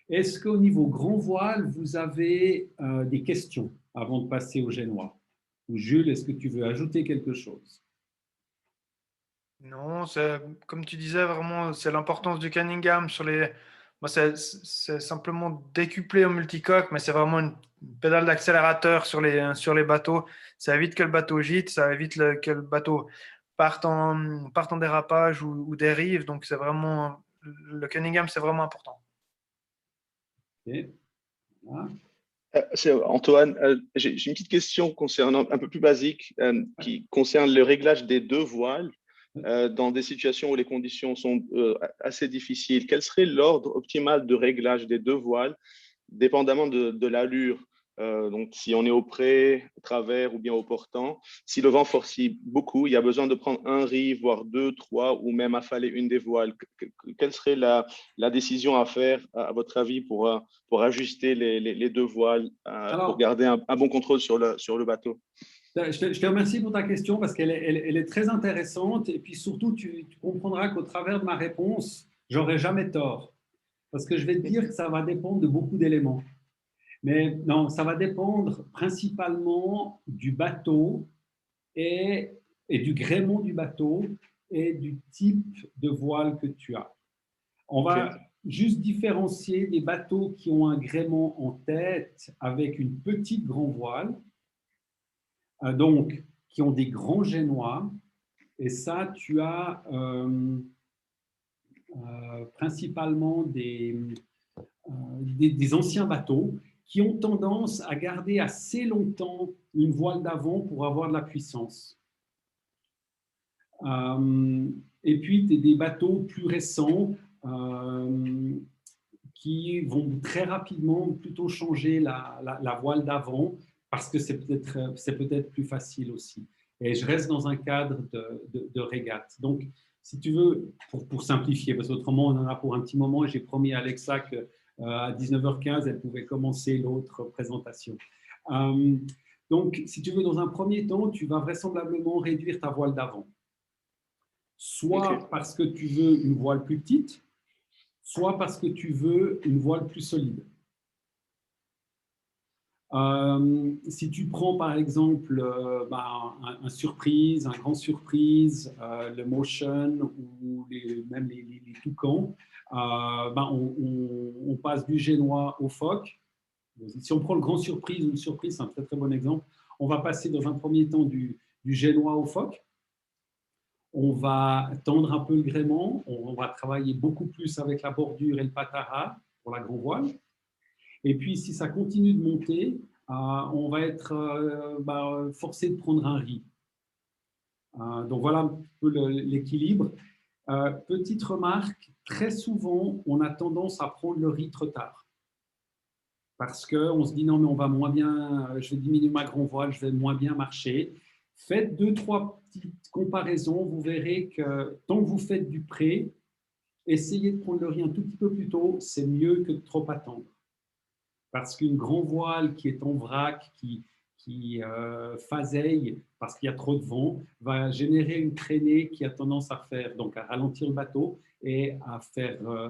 Est-ce qu'au niveau grand voile, vous avez des questions avant de passer au génois? Ou Jules, est-ce que tu veux ajouter quelque chose? Non, comme tu disais, vraiment, c'est l'importance du Cunningham sur les. Moi, c'est simplement décuplé en multicoque, mais c'est vraiment une pédale d'accélérateur sur les bateaux. Ça évite que le bateau gîte, ça évite que le bateau parte en dérapage ou dérive. Donc, c'est vraiment. Le Cunningham, c'est vraiment important. Okay. Voilà. C'est Antoine, j'ai une petite question concernant un peu plus basique qui concerne le réglage des deux voiles dans des situations où les conditions sont assez difficiles. Quel serait l'ordre optimal de réglage des deux voiles, dépendamment de l'allure? Donc, si on est au près, au travers ou bien au portant, si le vent forcit beaucoup, il y a besoin de prendre un riz, voire deux, trois, ou même affaler une des voiles. Quelle serait la décision à faire, à votre avis, pour ajuster les deux voiles, pour garder un bon contrôle sur le bateau? Je te remercie pour ta question parce qu'elle est très intéressante et puis surtout, tu comprendras qu'au travers de ma réponse, j'aurai jamais tort parce que je vais te dire que ça va dépendre de beaucoup d'éléments. Mais non, ça va dépendre principalement du bateau et du gréement du bateau et du type de voile que tu as. On va juste différencier des bateaux qui ont un gréement en tête avec une petite grand voile, donc qui ont des grands génois. Et ça, tu as principalement des anciens bateaux qui ont tendance à garder assez longtemps une voile d'avant pour avoir de la puissance. Et puis, tu as des bateaux plus récents qui vont très rapidement plutôt changer la voile d'avant parce que c'est peut-être plus facile aussi. Et je reste dans un cadre de régate. Donc, si tu veux, pour simplifier, parce qu'autrement, on en a pour un petit moment et j'ai promis à Alexa que à 19h15, elle pouvait commencer l'autre présentation. Donc, si tu veux, dans un premier temps, tu vas vraisemblablement réduire ta voile d'avant. Soit parce que tu veux une voile plus petite, soit parce que tu veux une voile plus solide. Si tu prends par exemple un surprise, un grand surprise, le motion ou même les toucans, on passe du génois au phoque. Si on prend le grand surprise ou une surprise, c'est un très très bon exemple. On va passer dans un premier temps du génois au phoque. On va tendre un peu le gréement. On va travailler beaucoup plus avec la bordure et le patara pour la grand voile. Et puis, si ça continue de monter, on va être forcé de prendre un riz. Donc, voilà un peu l'équilibre. Petite remarque, très souvent, on a tendance à prendre le riz trop tard. Parce qu'on se dit, non, mais on va moins bien, je vais diminuer ma grand voile, je vais moins bien marcher. Faites 2-3 petites comparaisons, vous verrez que tant que vous faites du pré, essayez de prendre le riz un tout petit peu plus tôt, c'est mieux que de trop attendre. Parce qu'une grand voile qui est en vrac, qui phaseille parce qu'il y a trop de vent, va générer une traînée qui a tendance à faire, donc à ralentir le bateau et à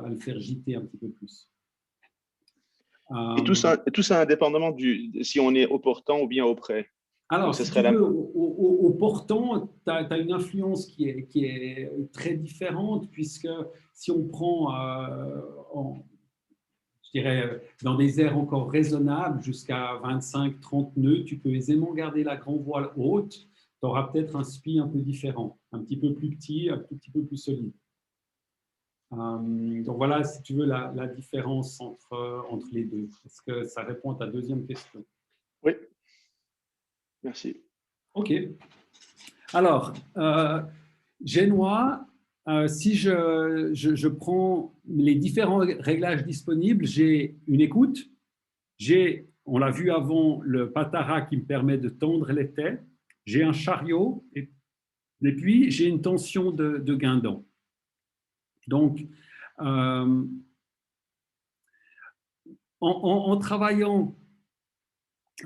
le faire gîter un petit peu plus. Et tout ça indépendamment si on est au portant ou bien au près. Alors, si tu veux, au portant, tu as une influence qui est très différente, puisque si on prend, je dirais, dans des airs encore raisonnables, jusqu'à 25-30 nœuds, tu peux aisément garder la grand voile haute. Tu auras peut-être un spi un peu différent, un petit peu plus petit, un tout petit peu plus solide. Donc voilà, si tu veux, la différence entre les deux. Est-ce que ça répond à ta deuxième question? Oui. Merci. OK. Alors, génois, si je prends les différents réglages disponibles, j'ai une écoute, on l'a vu avant, le patara qui me permet de tendre les têtes, j'ai un chariot et puis j'ai une tension de guindon. Donc, en travaillant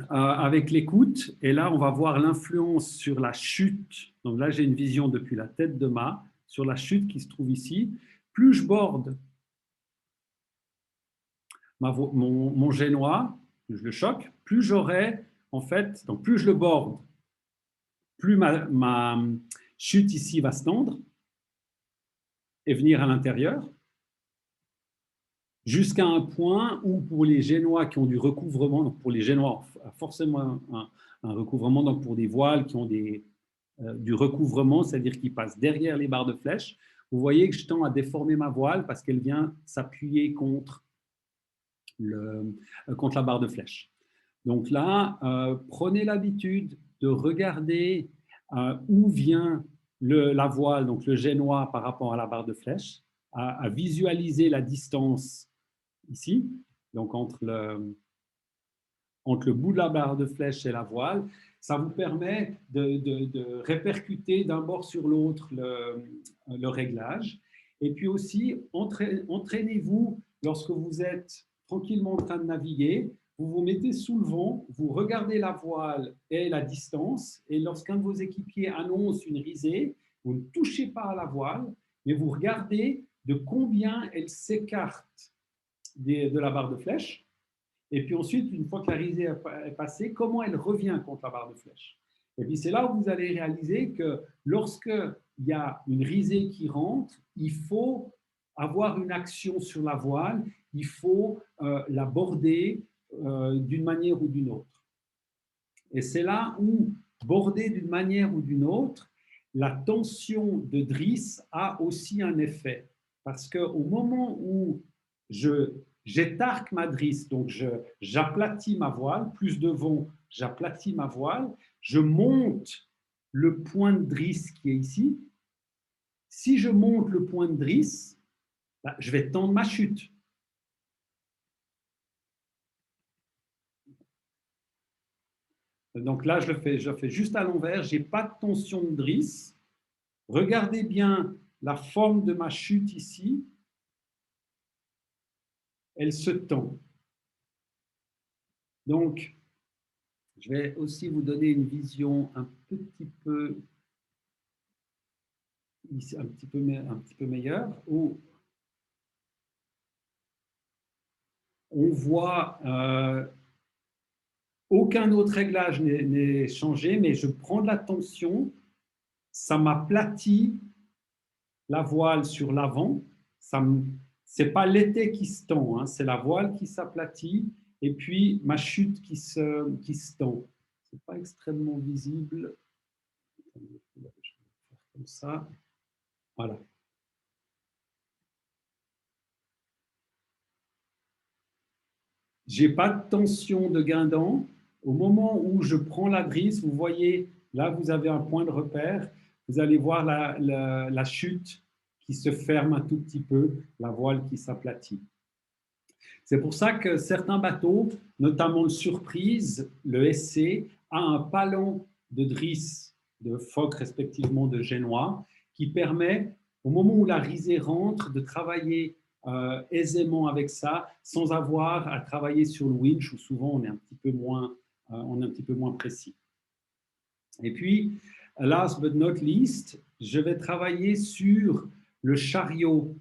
avec l'écoute, et là on va voir l'influence sur la chute, donc là j'ai une vision depuis la tête de mât, sur la chute qui se trouve ici, plus je borde mon génois, plus je le choque, plus j'aurai, en fait, donc plus je le borde, plus ma chute ici va se tendre et venir à l'intérieur, jusqu'à un point où pour les génois qui ont du recouvrement, donc pour les génois forcément un recouvrement, donc pour des voiles qui ont du recouvrement, c'est-à-dire qui passent derrière les barres de flèche, vous voyez que je tends à déformer ma voile parce qu'elle vient s'appuyer contre la barre de flèche. Donc là, prenez l'habitude de regarder où vient la voile, donc le génois par rapport à la barre de flèche, à visualiser la distance ici, donc entre le bout de la barre de flèche et la voile. Ça vous permet de répercuter d'un bord sur l'autre le réglage. Et puis aussi, entraînez-vous lorsque vous êtes tranquillement en train de naviguer, vous vous mettez sous le vent, vous regardez la voile et la distance, et lorsqu'un de vos équipiers annonce une risée, vous ne touchez pas à la voile, mais vous regardez de combien elle s'écarte de la barre de flèche. Et puis ensuite, une fois que la risée est passée, comment elle revient contre la barre de flèche. Et puis c'est là où vous allez réaliser que lorsqu'il y a une risée qui rentre, il faut avoir une action sur la voile, il faut la border d'une manière ou d'une autre. Et c'est là où, border d'une manière ou d'une autre, la tension de drisse a aussi un effet. Parce qu'au moment où j'étarque ma drisse, donc j'aplatis ma voile, plus de vent, j'aplatis ma voile, je monte le point de drisse qui est ici. Si je monte le point de drisse, je vais tendre ma chute. Donc là, je le fais juste à l'envers, je n'ai pas de tension de drisse. Regardez bien la forme de ma chute ici. Elle se tend. Donc, je vais aussi vous donner une vision un petit peu meilleure, où on voit aucun autre réglage n'est changé, mais je prends de la tension, ça m'aplatit la voile sur l'avant, ce n'est pas l'été qui se tend, hein, c'est la voile qui s'aplatit, et puis ma chute qui se tend. Ce n'est pas extrêmement visible. Je vais faire comme ça. Voilà. J'ai pas de tension de guindant. Au moment où je prends la drisse, vous voyez, là, vous avez un point de repère. Vous allez voir la chute qui se ferme un tout petit peu, la voile qui s'aplatit. C'est pour ça que certains bateaux, notamment le Surprise, le SC, a un palon de drisse, de phoque respectivement de génois, qui permet, au moment où la risée rentre, de travailler aisément avec ça, sans avoir à travailler sur le winch, où souvent on est un petit peu moins précis. Et puis, last but not least, je vais travailler sur le chariot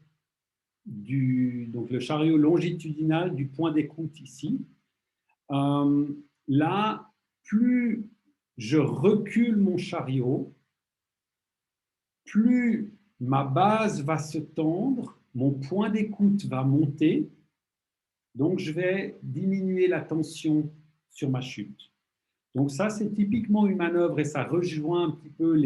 donc le chariot longitudinal du point d'écoute ici. Là, plus je recule mon chariot, plus ma base va se tendre, mon point d'écoute va monter, donc je vais diminuer la tension sur ma chute. Donc ça, c'est typiquement une manœuvre et ça rejoint un petit peu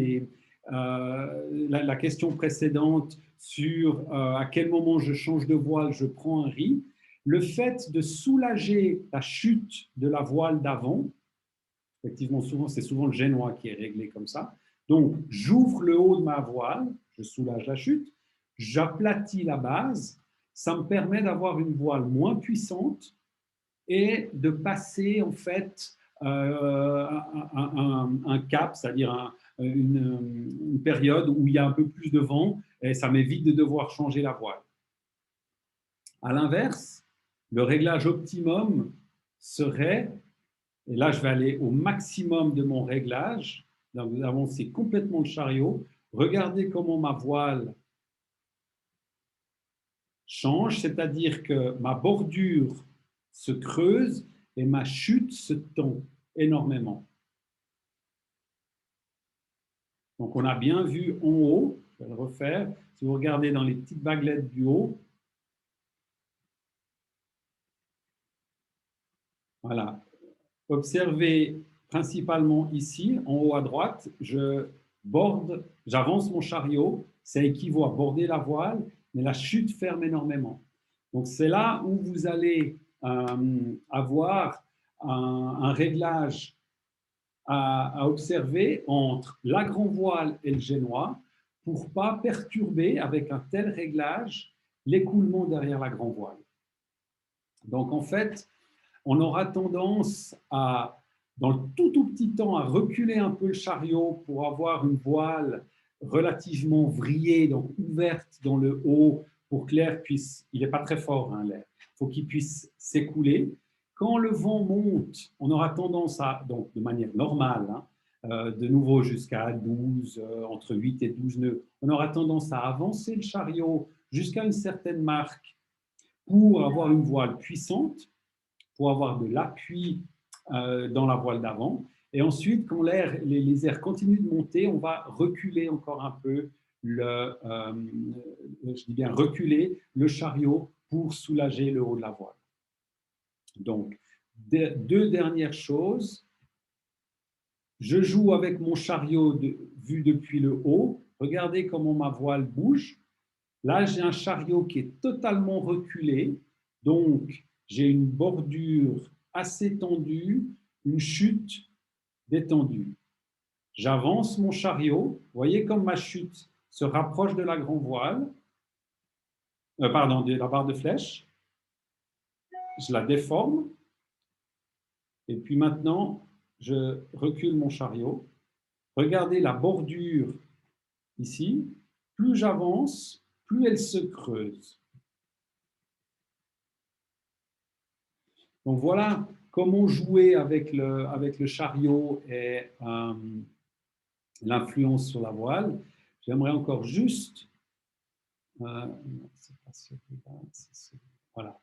la question précédente sur à quel moment je change de voile, je prends un riz. Le fait de soulager la chute de la voile d'avant, effectivement, c'est souvent le génois qui est réglé comme ça. Donc, j'ouvre le haut de ma voile, je soulage la chute, j'aplatis la base, ça me permet d'avoir une voile moins puissante et de passer en fait un cap, c'est-à-dire une période où il y a un peu plus de vent et ça m'évite de devoir changer la voile. À l'inverse, le réglage optimum serait, et là je vais aller au maximum de mon réglage, donc vous avancez complètement le chariot, regardez comment ma voile change, c'est-à-dire que ma bordure se creuse et ma chute se tend énormément. Donc, on a bien vu en haut, je vais le refaire, si vous regardez dans les petites vaguelettes du haut, voilà, observez principalement ici, en haut à droite, j'avance mon chariot, ça équivaut à border la voile, mais la chute ferme énormément. Donc, c'est là où vous allez avoir un réglage à observer entre la grand voile et le génois pour ne pas perturber avec un tel réglage l'écoulement derrière la grand voile. Donc en fait, on aura tendance à, dans le tout petit temps, à reculer un peu le chariot pour avoir une voile relativement vrillée, donc ouverte dans le haut pour que l'air puisse, il n'est pas très fort l'air, il faut qu'il puisse s'écouler. Quand le vent monte, on aura tendance à, donc de manière normale, de nouveau jusqu'à 12, entre 8 et 12 nœuds, on aura tendance à avancer le chariot jusqu'à une certaine marque pour avoir une voile puissante, pour avoir de l'appui dans la voile d'avant. Et ensuite, quand les airs continuent de monter, on va reculer encore un peu reculer le chariot pour soulager le haut de la voile. Donc, deux dernières choses. Je joue avec mon chariot vu depuis le haut. Regardez comment ma voile bouge. Là, j'ai un chariot qui est totalement reculé. Donc, j'ai une bordure assez tendue, une chute détendue. J'avance mon chariot. Vous voyez comme ma chute se rapproche de la grand voile. De la barre de flèche. Je la déforme. Et puis maintenant, je recule mon chariot. Regardez la bordure ici. Plus j'avance, plus elle se creuse. Donc voilà comment jouer avec le chariot et l'influence sur la voile. J'aimerais encore juste... voilà.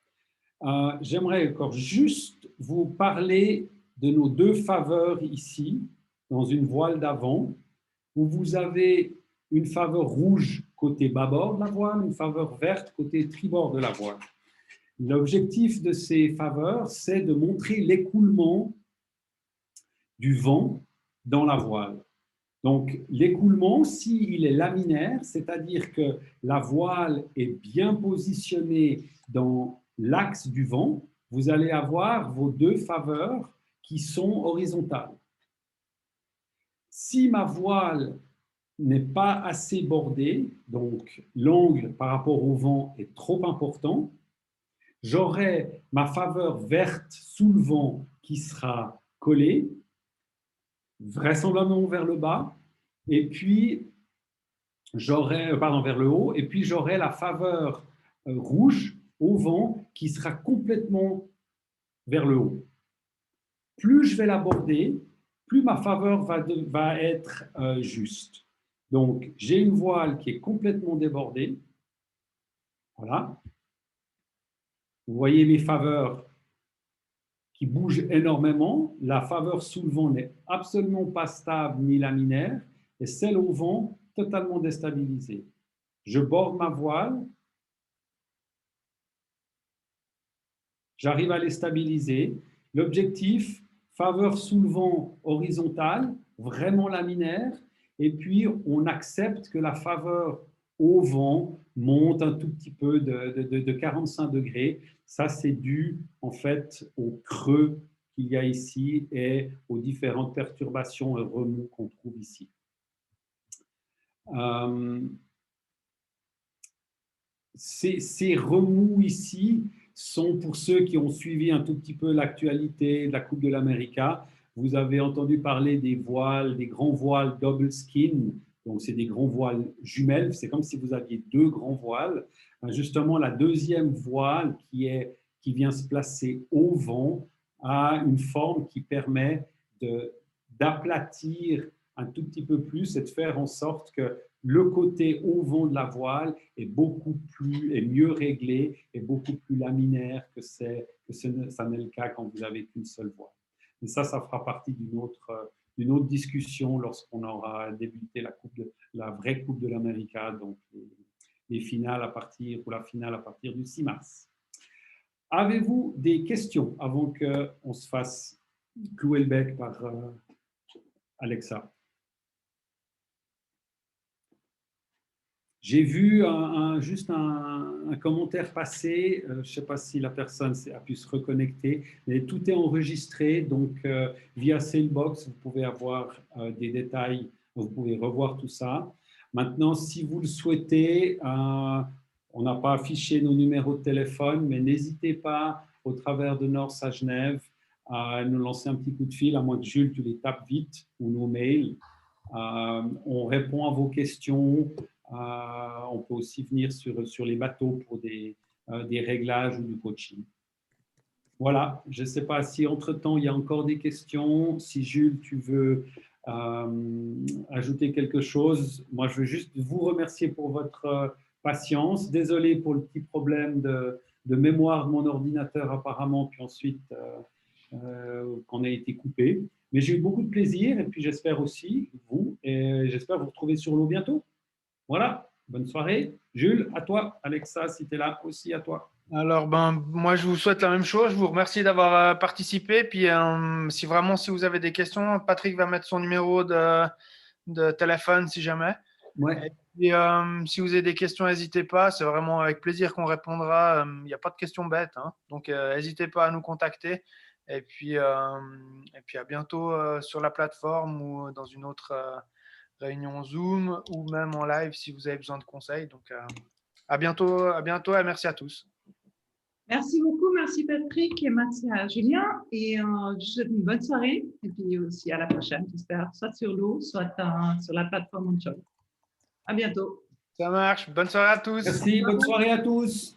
J'aimerais encore juste vous parler de nos deux faveurs ici, dans une voile d'avant, où vous avez une faveur rouge côté bâbord de la voile, une faveur verte côté tribord de la voile. L'objectif de ces faveurs, c'est de montrer l'écoulement du vent dans la voile. Donc, l'écoulement, s'il est laminaire, c'est-à-dire que la voile est bien positionnée dans l'axe du vent, vous allez avoir vos deux faveurs qui sont horizontales. Si ma voile n'est pas assez bordée, donc l'angle par rapport au vent est trop important, j'aurai ma faveur verte sous le vent qui sera collée, vraisemblablement vers le bas, et puis vers le haut, et puis j'aurai la faveur rouge au vent qui sera complètement vers le haut. Plus je vais l'aborder, plus ma faveur va être juste. Donc, j'ai une voile qui est complètement débordée. Voilà. Vous voyez mes faveurs qui bougent énormément. La faveur sous le vent n'est absolument pas stable ni laminaire, et celle au vent totalement déstabilisée. Je borde ma voile. J'arrive à les stabiliser. L'objectif, faveur sous le vent horizontale, vraiment laminaire, et puis on accepte que la faveur au vent monte un tout petit peu de 45 degrés. Ça, c'est dû en fait au creux qu'il y a ici et aux différentes perturbations et remous qu'on trouve ici. Ces remous ici sont pour ceux qui ont suivi un tout petit peu l'actualité de la Coupe de l'Amérique. Vous avez entendu parler des voiles, des grands voiles double skin. Donc, c'est des grands voiles jumelles. C'est comme si vous aviez deux grands voiles. Justement, la deuxième voile qui vient se placer au vent a une forme qui permet d'aplatir un tout petit peu plus et de faire en sorte que le côté au vent de la voile est mieux réglé et beaucoup plus laminaire que ça n'est le cas quand vous n'avez qu'une seule voile. Et ça fera partie d'une autre discussion lorsqu'on aura débuté la vraie Coupe de l'Amérique, donc la finale à partir du 6 mars. Avez-vous des questions avant qu'on se fasse clouer le bec par Alexa? J'ai vu juste un commentaire passer, je ne sais pas si la personne a pu se reconnecter, mais tout est enregistré, donc via Sailbox, vous pouvez avoir des détails, vous pouvez revoir tout ça. Maintenant, si vous le souhaitez, on n'a pas affiché nos numéros de téléphone, mais n'hésitez pas, au travers de Norse à Genève, à nous lancer un petit coup de fil, à moins que Jules, tu les tapes vite, ou nos mails. On répond à vos questions. On peut aussi venir sur les bateaux pour des réglages ou du coaching. Voilà, je ne sais pas si entre-temps il y a encore des questions. Si Jules, tu veux ajouter quelque chose. Moi, je veux juste vous remercier pour votre patience. Désolé pour le petit problème de mémoire de mon ordinateur apparemment, puis ensuite qu'on a été coupé. Mais j'ai eu beaucoup de plaisir et puis j'espère aussi vous, et j'espère vous retrouver sur l'eau bientôt. Voilà, bonne soirée. Jules, à toi. Alexa, si tu es là, aussi à toi. Alors, moi, je vous souhaite la même chose. Je vous remercie d'avoir participé. Puis, si vous avez des questions, Patrick va mettre son numéro de téléphone si jamais. Ouais. Et puis, si vous avez des questions, n'hésitez pas. C'est vraiment avec plaisir qu'on répondra. Il n'y a pas de questions bêtes. Hein. Donc, n'hésitez pas à nous contacter. Et puis à bientôt sur la plateforme ou dans une autre réunion Zoom ou même en live si vous avez besoin de conseils. Donc, à bientôt et merci à tous. Merci beaucoup, merci Patrick et merci à Julien. Et je vous souhaite une bonne soirée et puis aussi à la prochaine, j'espère, soit sur l'eau, soit sur la plateforme Onshore. À bientôt. Ça marche. Bonne soirée à tous. Merci, bonne soirée à tous.